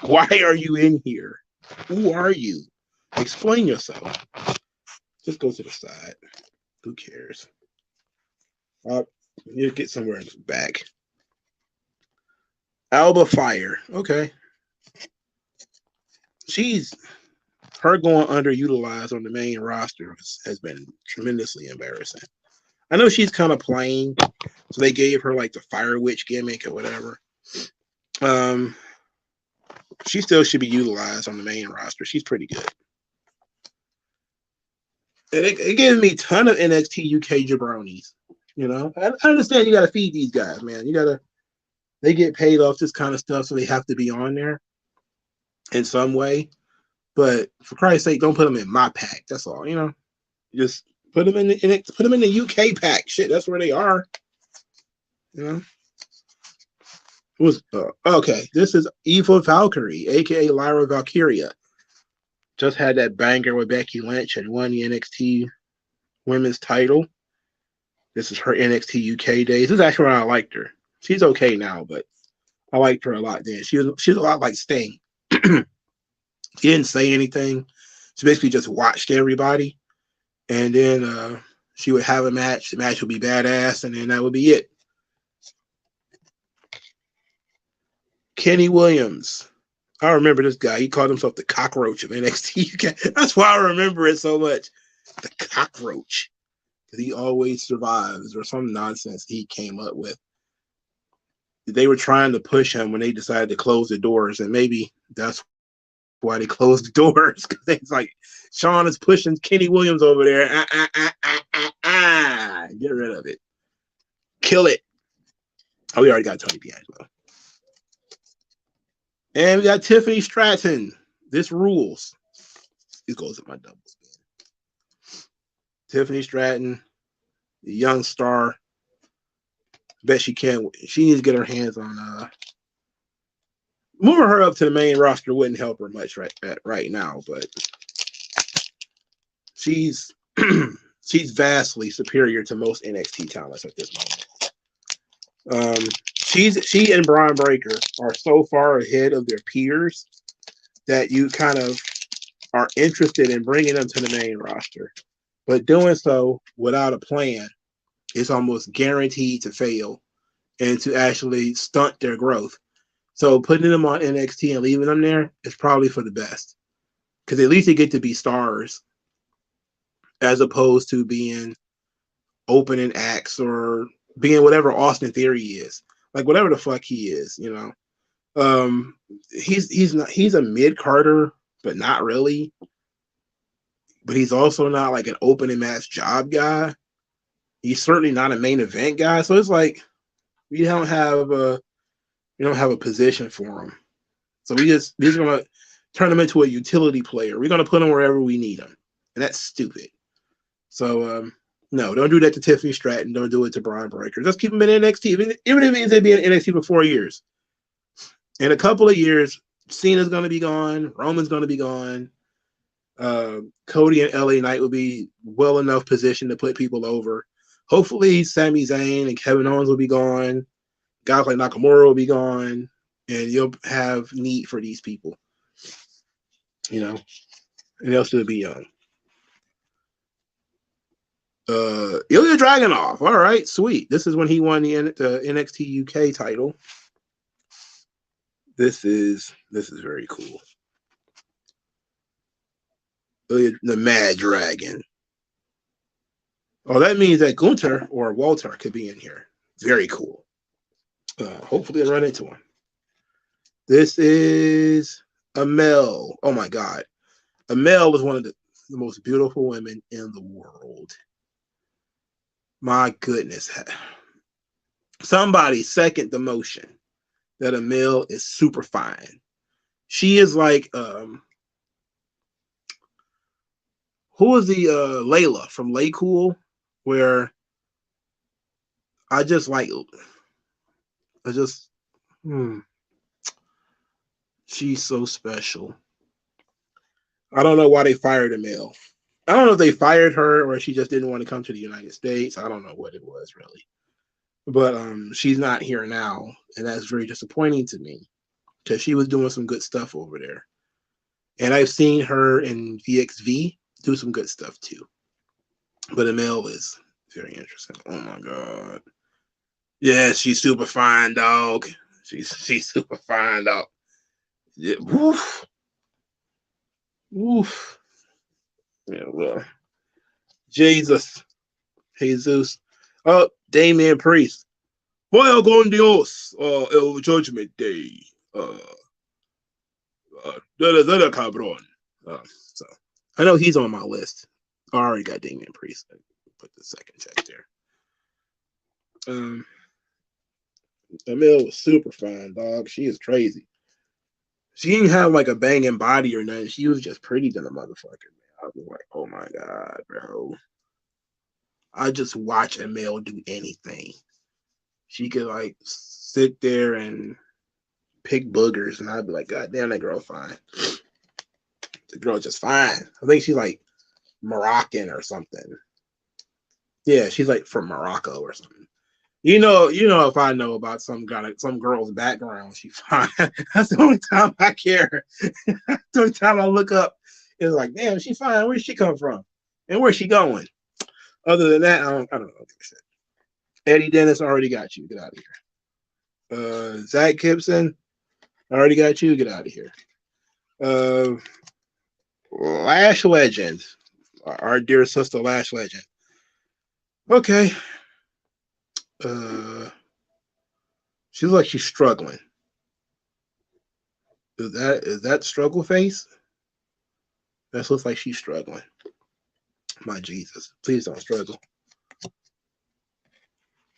Why are you in here? Who are you? Explain yourself. Just go to the side. Who cares? You get somewhere in the back. Alba Fire. Okay. Her going underutilized on the main roster has been tremendously embarrassing. I know she's kind of plain, so they gave her like the Fire Witch gimmick or whatever. She still should be utilized on the main roster. She's pretty good. And it gives me a ton of NXT UK jabronis. You know, I understand you got to feed these guys, man. They get paid off this kind of stuff, so they have to be on there in some way. But for Christ's sake, don't put them in my pack. That's all. You know, just put them in the UK pack. Shit, that's where they are. You know. Okay? This is Eva Valkyrie, aka Lyra Valkyria. Just had that banger with Becky Lynch and won the NXT Women's title. This is her NXT UK days. This is actually when I liked her. She's okay now, but I liked her a lot then. She's a lot like Sting. She didn't say anything. She basically just watched everybody, and then she would have a match. The match would be badass, and then that would be it. Kenny Williams. I remember this guy. He called himself the cockroach of NXT UK. That's why I remember it so much. The cockroach. Because he always survives, or some nonsense he came up with. They were trying to push him when they decided to close the doors, and maybe that's why they closed the doors, because it's like Sean is pushing Kenny Williams over there. Get rid of it. Kill it. Oh, we already got Tony D'Angelo. And we got Tiffany Stratton. This rules. This goes at my double spin. Tiffany Stratton, the young star. Bet she can. She needs to get her hands on moving her up to the main roster wouldn't help her much right now, but she's vastly superior to most NXT talents at this moment. She and Braun Breaker are so far ahead of their peers that you kind of are interested in bringing them to the main roster, but doing so without a plan is almost guaranteed to fail and to actually stunt their growth. So putting them on NXT and leaving them there is probably for the best, because at least they get to be stars as opposed to being opening acts or being whatever Austin Theory is, like whatever the fuck he is, you know. He's a mid-carder, but not really. But he's also not like an opening match job guy. He's certainly not a main event guy. So it's like we don't have a position for him. So we're gonna turn him into a utility player. We're gonna put him wherever we need him, and that's stupid. So no, don't do that to Tiffany Stratton. Don't do it to Braun Breaker. Just keep him in NXT, even if it means they be in NXT for 4 years. In a couple of years, Cena's gonna be gone. Roman's gonna be gone. Cody and LA Knight will be well enough positioned to put people over. Hopefully, Sami Zayn and Kevin Owens will be gone. Guys like Nakamura will be gone, and you'll have need for these people. You know, and they'll still be young. Ilya Dragunov. All right, sweet. This is when he won the NXT UK title. This is very cool. Ilya, the Mad Dragon. Oh, that means that Gunther or Walter could be in here. Very cool. Hopefully, I'll run into him. This is Amel. Oh my God, Amel was one of the most beautiful women in the world. My goodness. Somebody second the motion that Amel is super fine. She is like who is the Layla from Lay Cool, where I just she's so special. I don't know why they fired Amel. I don't know if they fired her or she just didn't want to come to the United States. I don't know what it was really. But she's not here now, and that's very disappointing to me because she was doing some good stuff over there. And I've seen her in VXV do some good stuff too. But Amel is very interesting. Oh my God. Yeah, she's super fine, dog. She's super fine, dog. Yeah, woof. Woof. Yeah, well. Jesus. Oh, Damian Priest. Vaya con Dios, el Judgment Day. Cabron. So I know he's on my list. I already got Damian Priest. Put the second check there. Emil was super fine, dog. She is crazy. She didn't have like a banging body or nothing. She was just pretty than a motherfucker, man. I was like, oh my God, bro. I just watch Emil do anything. She could like sit there and pick boogers, and I'd be like, God damn, that girl fine. The girl just fine. I think she's like Moroccan or something. Yeah, she's like from Morocco or something. You know, if I know about some girl's background, she's fine. That's the only time I care. That's the only time I look up is like, damn, she's fine. Where'd she come from? And where's she going? Other than that, I don't know. Eddie Dennis already got you. Get out of here. Zach Gibson, I already got you. Get out of here. Lash Legend. Our dear sister Lash Legend. Okay. She looks like she's struggling. Is that struggle face? That looks like she's struggling. My Jesus. Please don't struggle.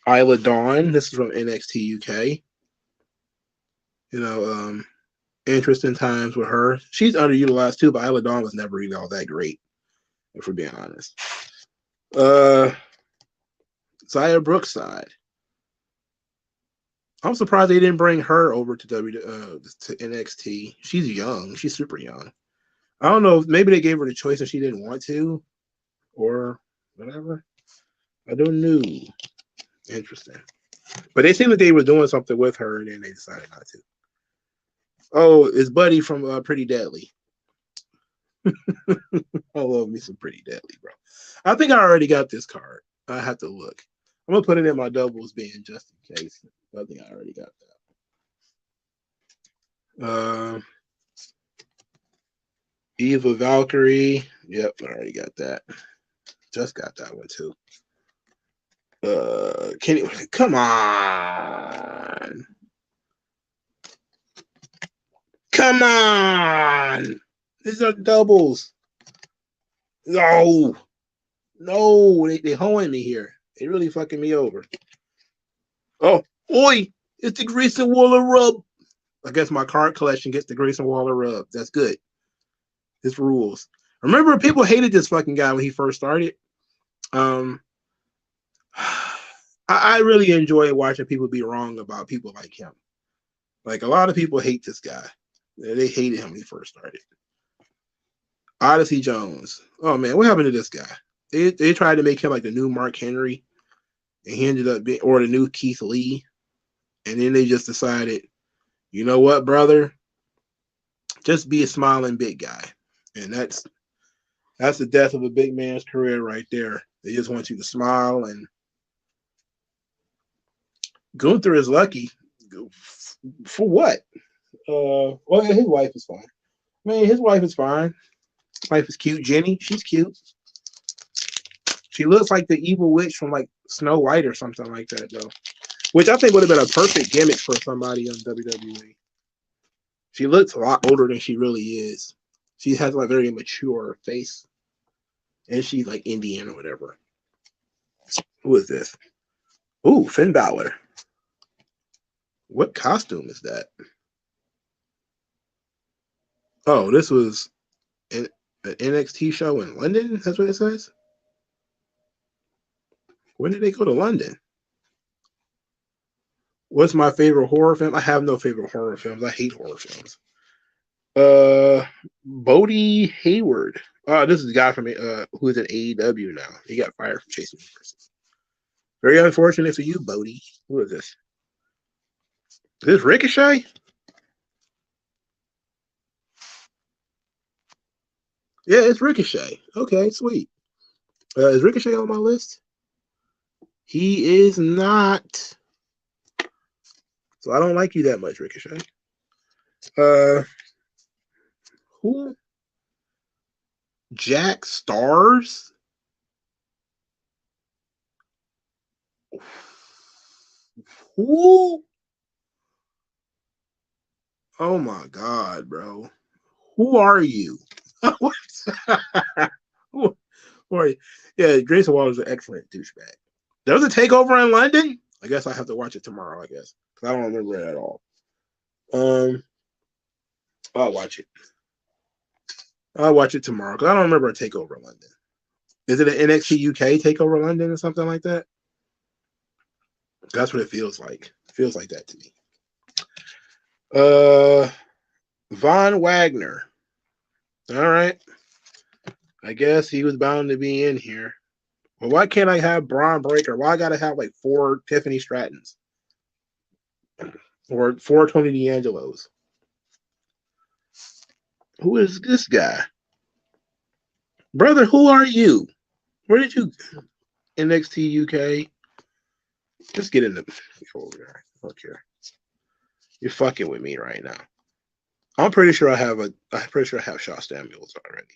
Isla Dawn. This is from NXT UK. You know, interesting times with her. She's underutilized too, but Isla Dawn was never really all that great, if we're being honest. Xia Brookside. I'm surprised they didn't bring her over to to NXT. She's young. She's super young. I don't know. Maybe they gave her the choice and she didn't want to, or whatever. I don't know. Interesting. But they seemed like they were doing something with her, and then they decided not to. Oh, it's Buddy from Pretty Deadly. I love me some Pretty Deadly, bro. I think I already got this card. I have to look. I'm gonna put it in my doubles bin just in case. I think I already got that. Eva Valkyrie. Yep, I already got that. Just got that one too. Kenny, come on. Come on. These are doubles. No, they hoeing me here. They really fucking me over. Oh, oi, it's the Grayson Waller rub. I guess my card collection gets the Grayson Waller rub. That's good. This rules. Remember, people hated this fucking guy when he first started. I really enjoy watching people be wrong about people like him. Like, a lot of people hate this guy. They hated him when he first started. Odyssey Jones. Oh man, what happened to this guy? They tried to make him like the new Mark Henry, and he ended up being, or the new Keith Lee. And then they just decided, you know what, brother? Just be a smiling big guy. And that's the death of a big man's career right there. They just want you to smile. And Gunther is lucky. For what? Well, his wife is fine. I mean, his wife is fine. His wife is cute. Jenny, she's cute. She looks like the evil witch from like Snow White or something like that, though. Which I think would have been a perfect gimmick for somebody on WWE. She looks a lot older than she really is. She has like a very mature face. And she's like Indian or whatever. Who is this? Ooh, Finn Balor. What costume is that? Oh, this was an NXT show in London? That's what it says? When did they go to London? What's my favorite horror film? I have no favorite horror films. I hate horror films. Bodie Hayward. This is a guy from who is at AEW now. He got fired from Chasing Universes. Very unfortunate for you, Bodie. Who is this? Is this Ricochet? Yeah, it's Ricochet. Okay, sweet. Is Ricochet on my list? He is not. So I don't like you that much, Ricochet. Who? Jack Stars? Who? Oh my God, bro. Who are you? Who are you? Yeah, Grayson Waller is an excellent douchebag. There was a takeover in London? I guess I have to watch it tomorrow, I guess. Because I don't remember it at all. I'll watch it. I'll watch it tomorrow because I don't remember a takeover in London. Is it an NXT UK takeover London or something like that? That's what it feels like. It feels like that to me. Von Wagner. All right. I guess he was bound to be in here. Well, why can't I have Braun Breaker? Why I gotta have like 4 Tiffany Strattons? Or 4 Tony D'Angelos? Who is this guy? Brother, who are you? Where did you NXT UK? Just get in the over there. Fuck here. You're fucking with me right now. I'm pretty sure I have Shaw Samuels already.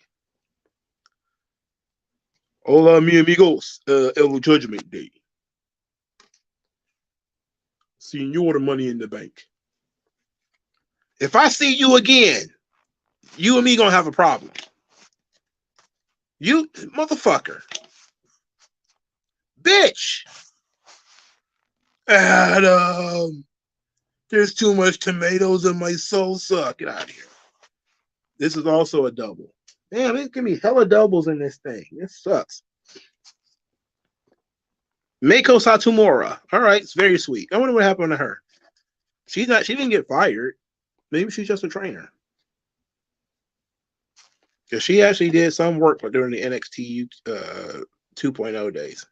Hola, mi amigos. El Judgment Day. Senor Money in the Bank. If I see you again, you and me gonna have a problem. You motherfucker. Bitch. Adam. There's too much tomatoes in my salsa. Get out of here. This is also a double. Damn, it give me hella doubles in this thing. This sucks. Meiko Satomura. All right, it's very sweet. I wonder what happened to her. She didn't get fired. Maybe she's just a trainer. Because she actually did some work during the NXT 2.0 days.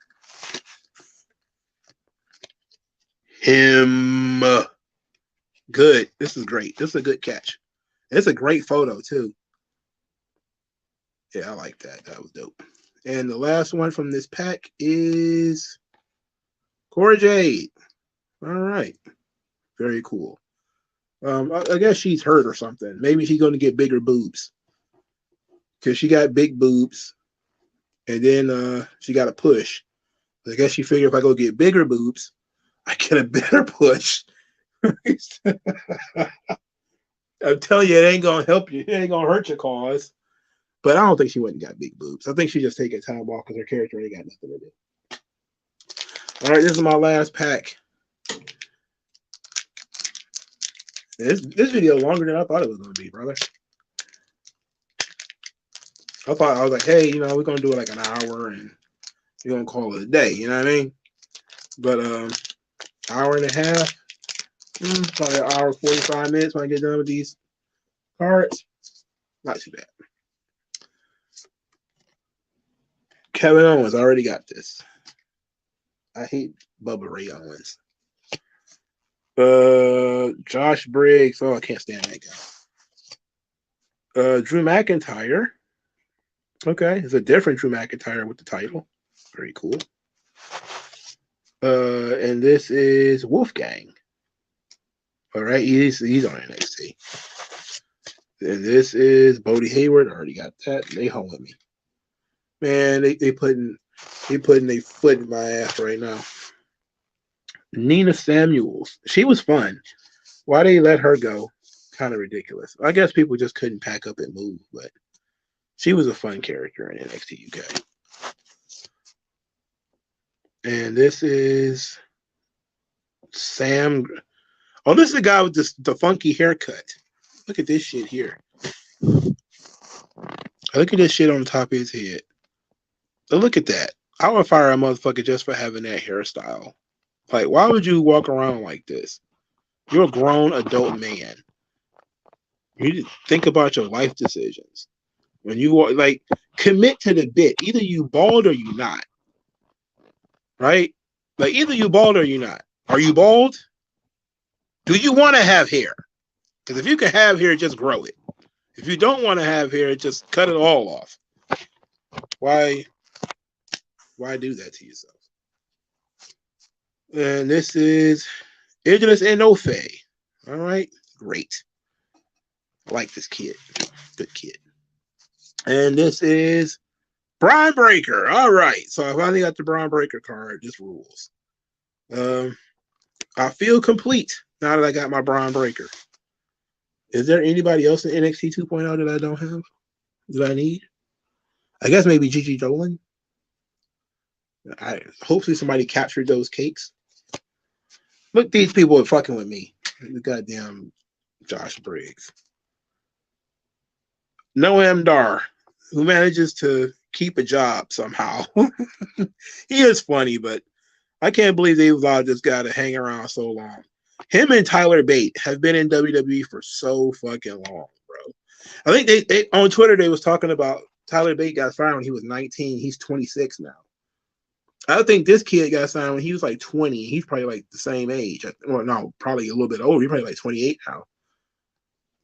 Him. Good. This is great. This is a good catch. It's a great photo, too. Yeah, I like that. That was dope. And the last one from this pack is Cora Jade. All right. Very cool. I guess she's hurt or something. Maybe she's going to get bigger boobs. Because she got big boobs. And then she got a push. I guess she figured if I go get bigger boobs, I get a better push. I'm telling you, it ain't going to help you. It ain't going to hurt your cause. But I don't think she went and got big boobs. I think she just taking time off because her character ain't got nothing to do. All right, this is my last pack. This video longer than I thought it was going to be, brother. I was like, hey, we're going to do it like an hour and we're going to call it a day. You know what I mean? But hour and a half, probably an hour 45 minutes when I get done with these cards. Not too bad. Kevin Owens, I already got this. I hate Bubba Ray Owens. Josh Briggs. Oh, I can't stand that guy. Drew McIntyre. Okay, it's a different Drew McIntyre with the title. Very cool. And this is Wolfgang. All right, he's on NXT. And this is Bodie Hayward. I already got that. They holding me. Man, they putting their foot in my ass right now. Nina Samuels. She was fun. Why they let her go? Kind of ridiculous. I guess people just couldn't pack up and move, but she was a fun character in NXT UK. And this is Sam. Oh, this is the guy with the funky haircut. Look at this shit here. Look at this shit on the top of his head. Look at that. I would fire a motherfucker just for having that hairstyle. Like, why would you walk around like this? You're a grown adult man. You need to think about your life decisions. When you like, commit to the bit. Either you bald or you not. Right? Like, either you bald or you not. Are you bald? Do you want to have hair? Because if you can have hair, just grow it. If you don't want to have hair, just cut it all off. Why do that to yourself? And this is Idris Enofe. All right, great. I like this kid. Good kid. And this is Braun Breaker. All right, so I finally got the Braun Breaker card. This rules. I feel complete now that I got my Braun Breaker. Is there anybody else in NXT 2.0 that I don't have? That I need? I guess maybe Gigi Dolan. Hopefully somebody captured those cakes. Look, these people are fucking with me. The goddamn Josh Briggs. Noam Dar, who manages to keep a job somehow. He is funny, but I can't believe they allowed this guy to hang around so long. Him and Tyler Bate have been in WWE for so fucking long, bro. I think they on Twitter they was talking about Tyler Bate got fired when he was 19. He's 26 now. I think this kid got signed when he was like 20. He's probably like the same age. Well, no, probably a little bit older. He's probably like 28 now.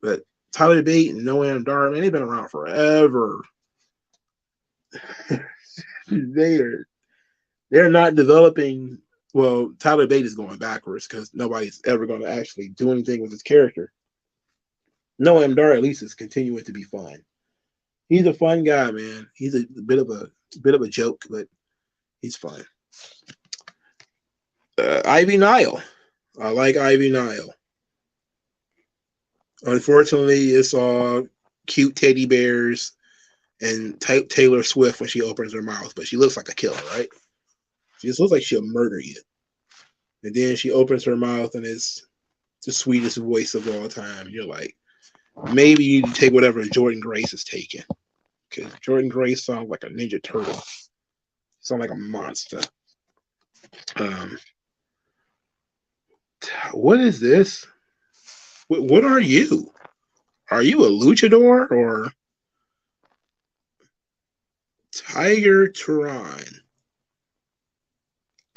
But Tyler Bate and Noam Dar, man, they've been around forever. They're not developing. Well, Tyler Bate is going backwards because nobody's ever going to actually do anything with his character. Noam Dar at least is continuing to be fun. He's a fun guy, man. He's a bit of a joke, but he's fun. Ivy Nile. I like Ivy Nile. Unfortunately, it's all cute teddy bears and Taylor Swift when she opens her mouth, but she looks like a killer, right? She just looks like she'll murder you. And then she opens her mouth and it's the sweetest voice of all time. You're like, maybe you need to take whatever Jordan Grace is taking. Because Jordan Grace sounds like a Ninja Turtle. Sounds like a monster. What is this? What are you? Are you a luchador or Tiger Turan?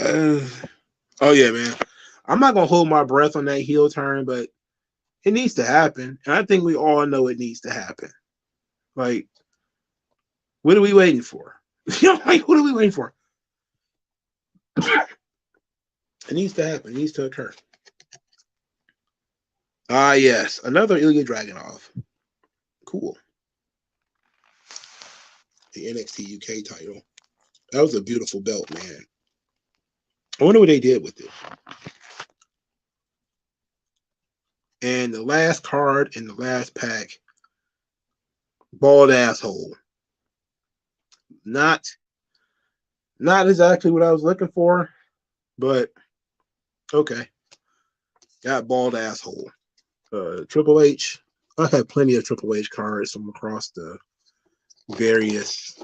Oh yeah, man. I'm not gonna hold my breath on that heel turn, but it needs to happen, and I think we all know it needs to happen. Like, what are we waiting for? Like, what are we waiting for? It needs to happen. It needs to occur. Yes, another Ilya Dragunov. Cool. The NXT UK title. That was a beautiful belt, man. I wonder what they did with it. And the last card in the last pack, bald asshole. Not exactly what I was looking for, but okay. Got bald asshole. Triple H. I had plenty of Triple H cards from across the various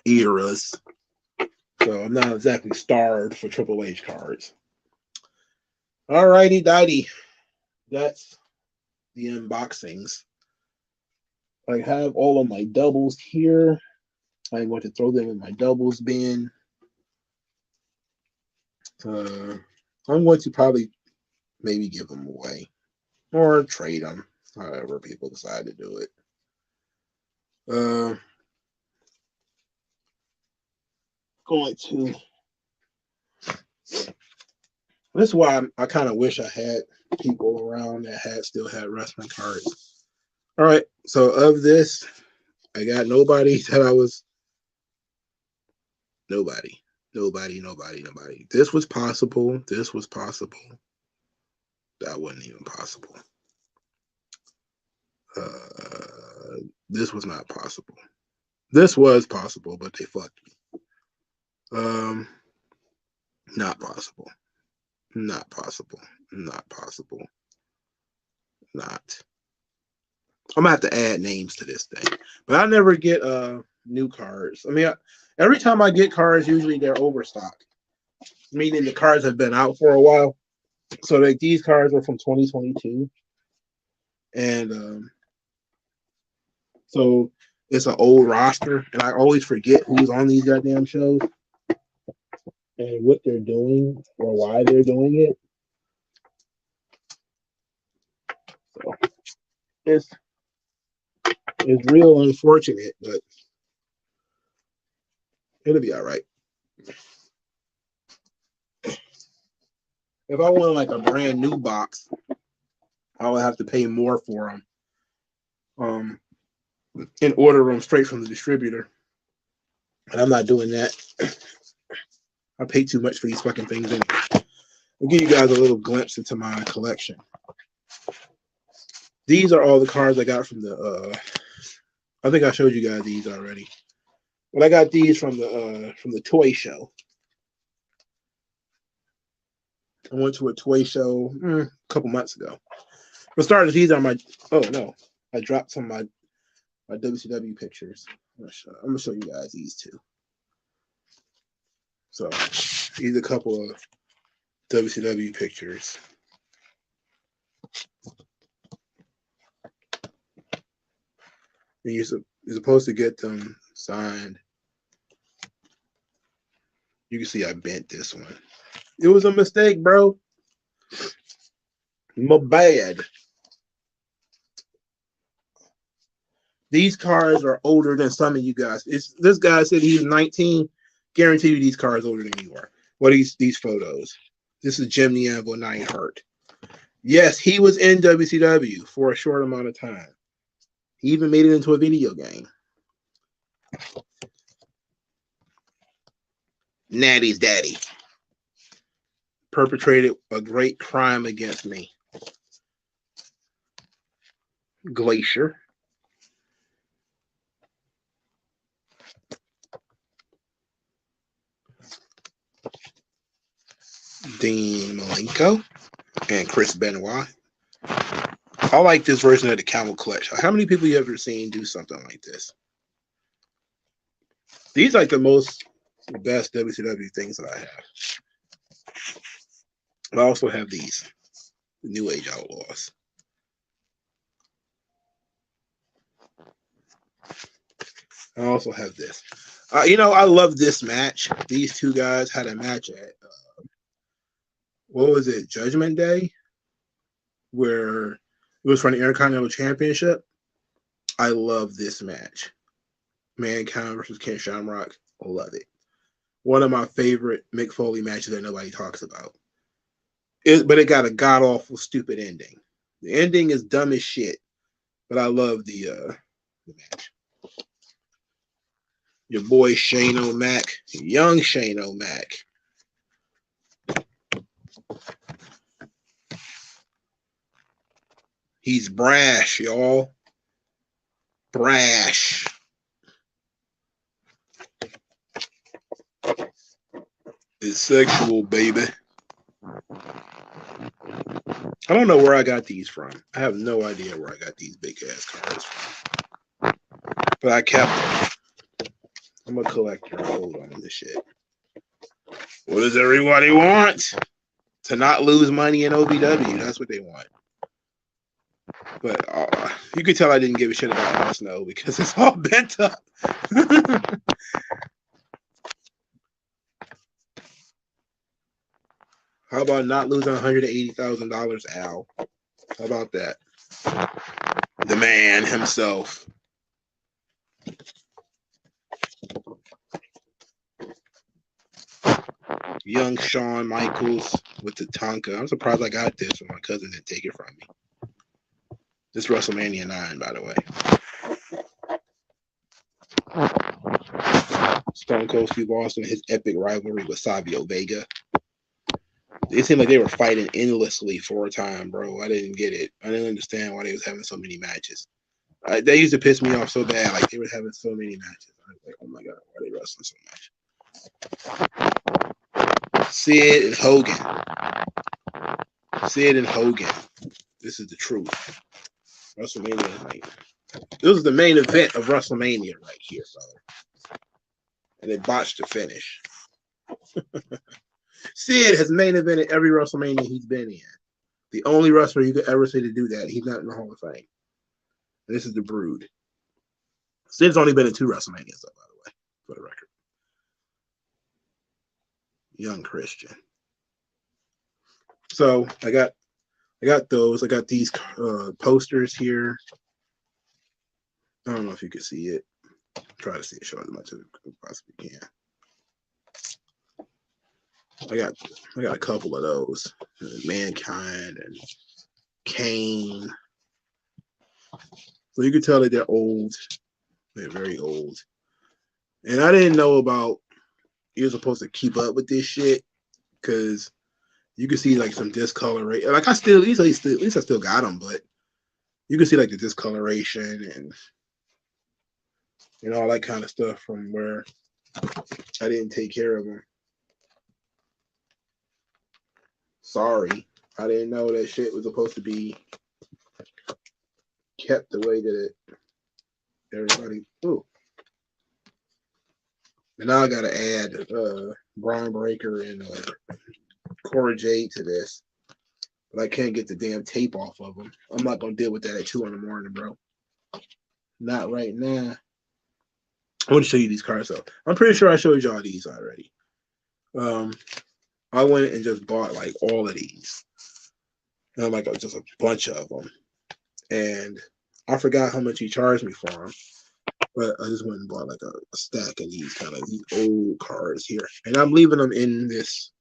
eras. So I'm not exactly starved for Triple H cards. Alrighty, Dottie. That's the unboxings. I have all of my doubles here. I'm going to throw them in my doubles bin. I'm going to probably maybe give them away or trade them, however people decide to do it. Going to. This is why I kind of wish I had people around that still had wrestling cards. All right, so of this, I got nobody that I was. Nobody. This was possible. This was possible. That wasn't even possible. This was not possible. This was possible, but they fucked me. Not possible. Not possible. Not possible. Not. I'm gonna have to add names to this thing, but I never get new cards. I mean, every time I get cards, usually they're overstocked, meaning the cards have been out for a while. So like these cards are from 2022, and so it's an old roster, and I always forget who's on these goddamn shows and what they're doing or why they're doing it. So it's real unfortunate, but it'll be all right. If I want like a brand new box, I would have to pay more for them, and order them straight from the distributor. And I'm not doing that. I pay too much for these fucking things anyway. I'll give you guys a little glimpse into my collection. These are all the cards I got from the. I think I showed you guys these already, but I got these from the toy show. I went to a toy show a couple months ago. For starters, these are my. Oh no, I dropped some of my WCW pictures. I'm gonna show you guys these two. So these are a couple of WCW pictures. And you're supposed to get them signed. You can see I bent this one. It was a mistake, bro. My bad. These cards are older than some of you guys. This guy said he's 19. Guarantee you these cards older than you are. What are these photos? This is Jim Neanville, Night Hurt. Yes, he was in WCW for a short amount of time. He even made it into a video game. Natty's daddy perpetrated a great crime against me. Glacier. Dean Malenko and Chris Benoit. I like this version of the Camel Clutch. How many people you ever seen do something like this? These are like the best WCW things that I have. I also have these, the New Age Outlaws. I also have this. I love this match. These two guys had a match at, what was it, Judgment Day? Where it was for the Intercontinental Championship. I love this match. Mankind versus Ken Shamrock. Love it. One of my favorite Mick Foley matches that nobody talks about. But it got a god-awful, stupid ending. The ending is dumb as shit, but I love the match. Your boy Shane O'Mac, young Shane O'Mac. He's brash, y'all. Brash. It's sexual, baby. I don't know where I got these from. I have no idea where I got these big ass cards from. But I kept them. I'm a collector. I hold on to this shit. What does everybody want? To not lose money in OVW. That's what they want. But you could tell I didn't give a shit about Al Snow because it's all bent up. How about not losing $180,000, Al? How about that? The man himself. Young Shawn Michaels with the Tonka. I'm surprised I got this when my cousin didn't take it from me. This WrestleMania 9, by the way. Stone Cold Steve Austin, his epic rivalry with Savio Vega. It seemed like they were fighting endlessly for a time, bro. I didn't get it. I didn't understand why they was having so many matches. They used to piss me off so bad. Like, they were having so many matches. I was like, oh my God, why are they wrestling so much? Sid and Hogan. Sid and Hogan. This is the truth. WrestleMania night. This was the main event of WrestleMania right here, brother. And they botched the finish. Sid has main evented every WrestleMania he's been in. The only wrestler you could ever say to do that. He's not in the Hall of Fame. And this is the Brood. Sid's only been in 2 WrestleManias, though, by the way, for the record. Young Christian. So I got those. I got these posters here. I don't know if you can see it. Try to see it, show as much as I possibly can. I got a couple of those. Mankind and Kane. So you can tell that they're old. They're very old. And I didn't know about you're supposed to keep up with this shit because you can see like some discoloration. Like at least I still got them, but you can see like the discoloration and all that kind of stuff from where I didn't take care of them. Sorry, I didn't know that shit was supposed to be kept the way that everybody. Ooh. And now I gotta add Brian Breaker and Cora Jade to this, but I can't get the damn tape off of them. I'm not gonna deal with that at 2 in the morning, bro. Not right now. I want to show you these cards though. I'm pretty sure I showed y'all these already. I went and just bought like all of these, and like just a bunch of them, and I forgot how much he charged me for them. But I just went and bought like a stack of these these old cards here. And I'm leaving them in this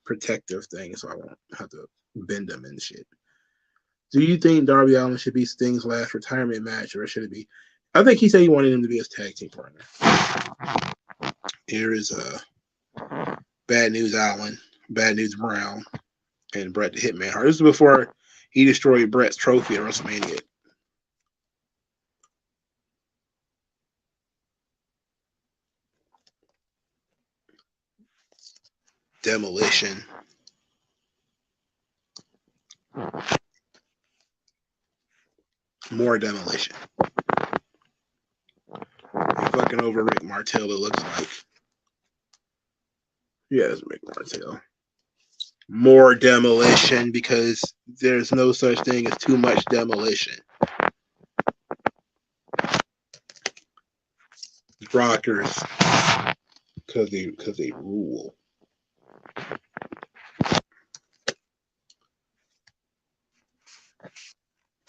protective thing so I won't have to bend them and shit. Do you think Darby Allin should be Sting's last retirement match, or should it be? I think he said he wanted him to be his tag team partner. Here is Bad News Allin, Bad News Brown, and Bret the Hitman Hart. This is before he destroyed Bret's trophy at WrestleMania. Demolition. More Demolition. You're fucking over Rick Martel, it looks like. Yeah, it's Rick Martel. More Demolition because there's no such thing as too much demolition. Rockers, because they rule.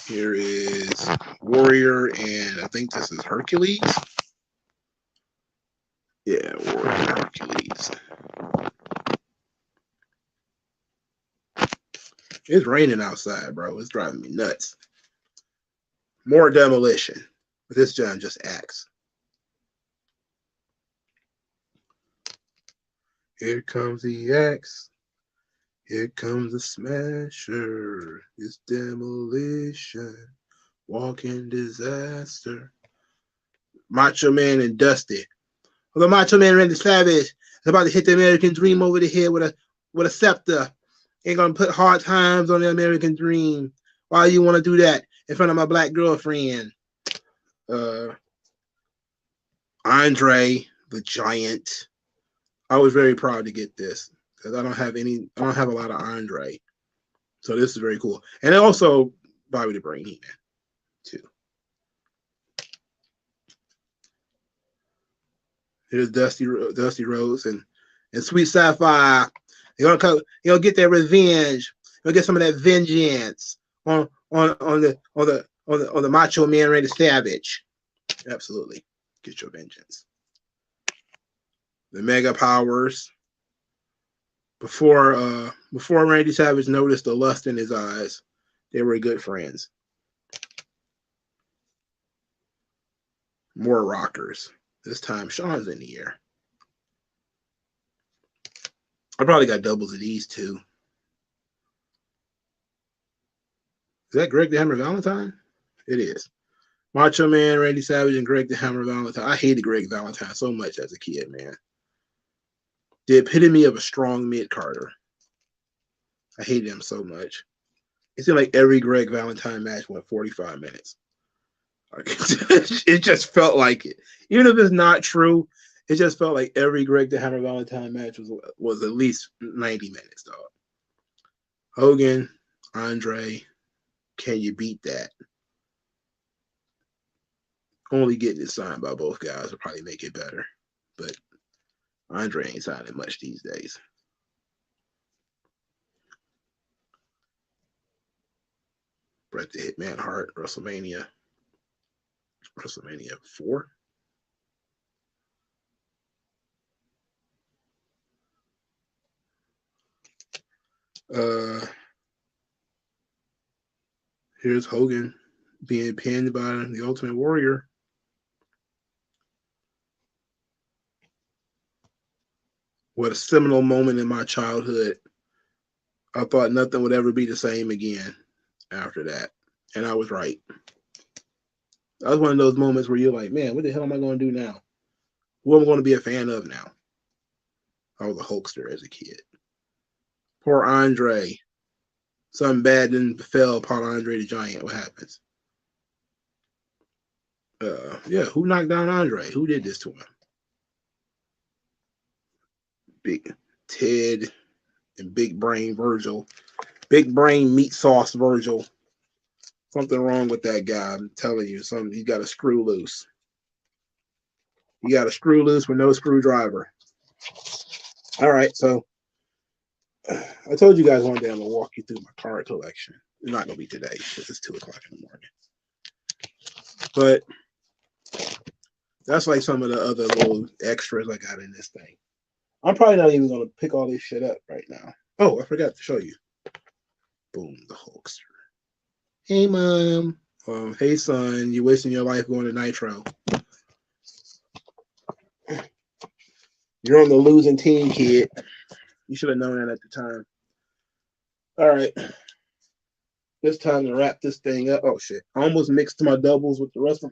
Here is Warrior, and I think this is Hercules. Yeah, Warrior Hercules. It's raining outside, bro. It's driving me nuts. More Demolition. But this John just acts. Here comes the axe. Here comes the smasher. It's Demolition. Walking disaster. Macho Man and Dusty. The Macho Man Randy Savage is about to hit the American Dream over the head with a scepter. Ain't gonna put hard times on the American Dream. Why you want to do that in front of my black girlfriend? Andre the Giant. I was very proud to get this because I don't have a lot of Andre. So this is very cool. And it also Bobby the Brain He-Man too. Here's Dusty Rhodes and Sweet Sapphire. You'll get their revenge. You'll get some of that vengeance on the Macho Man Randy Savage. Absolutely, get your vengeance. The Mega Powers. Before Randy Savage noticed the lust in his eyes, they were good friends. More rockers. This time Sean's in the air. I probably got doubles of these two. Is that Greg the Hammer Valentine? It is. Macho Man, Randy Savage, and Greg the Hammer Valentine. I hated Greg Valentine so much as a kid, man. The epitome of a strong mid-carder. I hated him so much. It seemed like every Greg Valentine match went 45 minutes. It just felt like it. Even if it's not true, it just felt like every Greg the Hammer Valentine match was at least 90 minutes, dog. Hogan, Andre, can you beat that? Only getting it signed by both guys will probably make it better. But Andre ain't signing much these days. Bret the Hitman Hart, WrestleMania 4. Here's Hogan being pinned by the Ultimate Warrior. What a seminal moment in my childhood. I thought nothing would ever be the same again after that. And I was right. That was one of those moments where you're like, man, what the hell am I going to do now? Who am I going to be a fan of now? I was a Hulkster as a kid. Poor Andre. Something bad didn't befell upon Andre the Giant. What happens? Yeah, who knocked down Andre? Who did this to him? Big Ted and Big Brain Virgil. Big Brain Meat Sauce Virgil. Something wrong with that guy. I'm telling you, you got a screw loose. You got a screw loose with no screwdriver. All right, so I told you guys one day I'm gonna walk you through my card collection. It's not gonna be today because it's 2:00 in the morning. But that's like some of the other little extras I got in this thing. I'm probably not even gonna pick all this shit up right now. Oh, I forgot to show you. Boom, the Hulkster. Hey, Mom. Hey, son. You wasting your life going to Nitro. You're on the losing team, kid. You should have known that at the time. All right. It's time to wrap this thing up. Oh, shit. I almost mixed my doubles with the rest of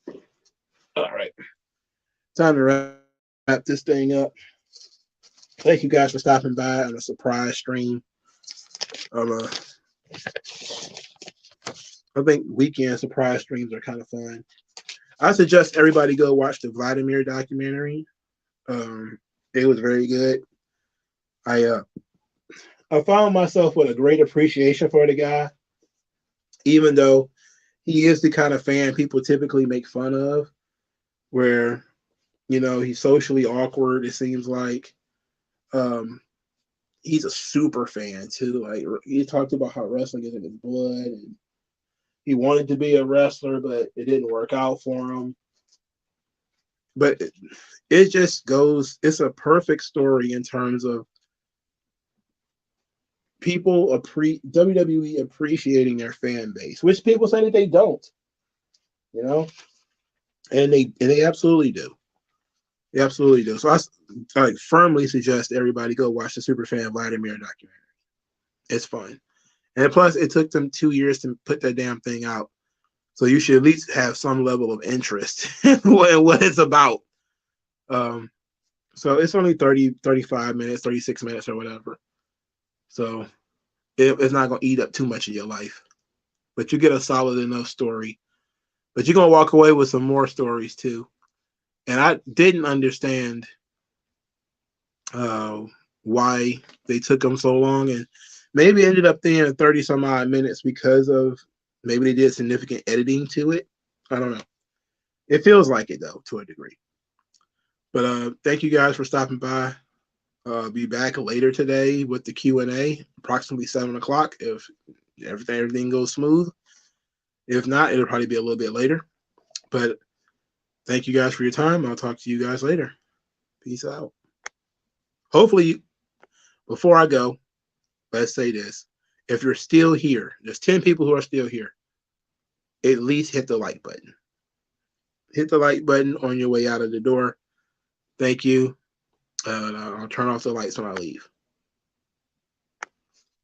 my. All right. Time to wrap this thing up. Thank you guys for stopping by on a surprise stream. I think weekend surprise streams are kind of fun. I suggest everybody go watch the Vladimir documentary. It was very good. I found myself with a great appreciation for the guy, even though he is the kind of fan people typically make fun of, where, you know, he's socially awkward, it seems like. He's a super fan too. Like, he talked about how wrestling is in his blood, and he wanted to be a wrestler, but it didn't work out for him. But it just goes, it's a perfect story in terms of people WWE appreciating their fan base, which people say that they don't, you know, and they absolutely do. They absolutely do. So I firmly suggest everybody go watch the Superfan Vladimir documentary. It's fun. And plus, it took them 2 years to put that damn thing out. So you should at least have some level of interest in what it's about. So it's only 35 minutes, 36 minutes or whatever. So it's not going to eat up too much of your life. But you get a solid enough story. But you're going to walk away with some more stories too. And I didn't understand why they took them so long. And maybe it ended up being 30 some odd minutes because of maybe they did significant editing to it. I don't know. It feels like it though, to a degree. But thank you guys for stopping by. Be back later today with the Q&A, approximately 7 o'clock if everything goes smooth. If not, it'll probably be a little bit later. But thank you guys for your time. I'll talk to you guys later. Peace out. Hopefully, before I go, let's say this. If you're still here, there's 10 people who are still here, at least hit the like button. Hit the like button on your way out of the door. Thank you. I'll turn off the lights when I leave.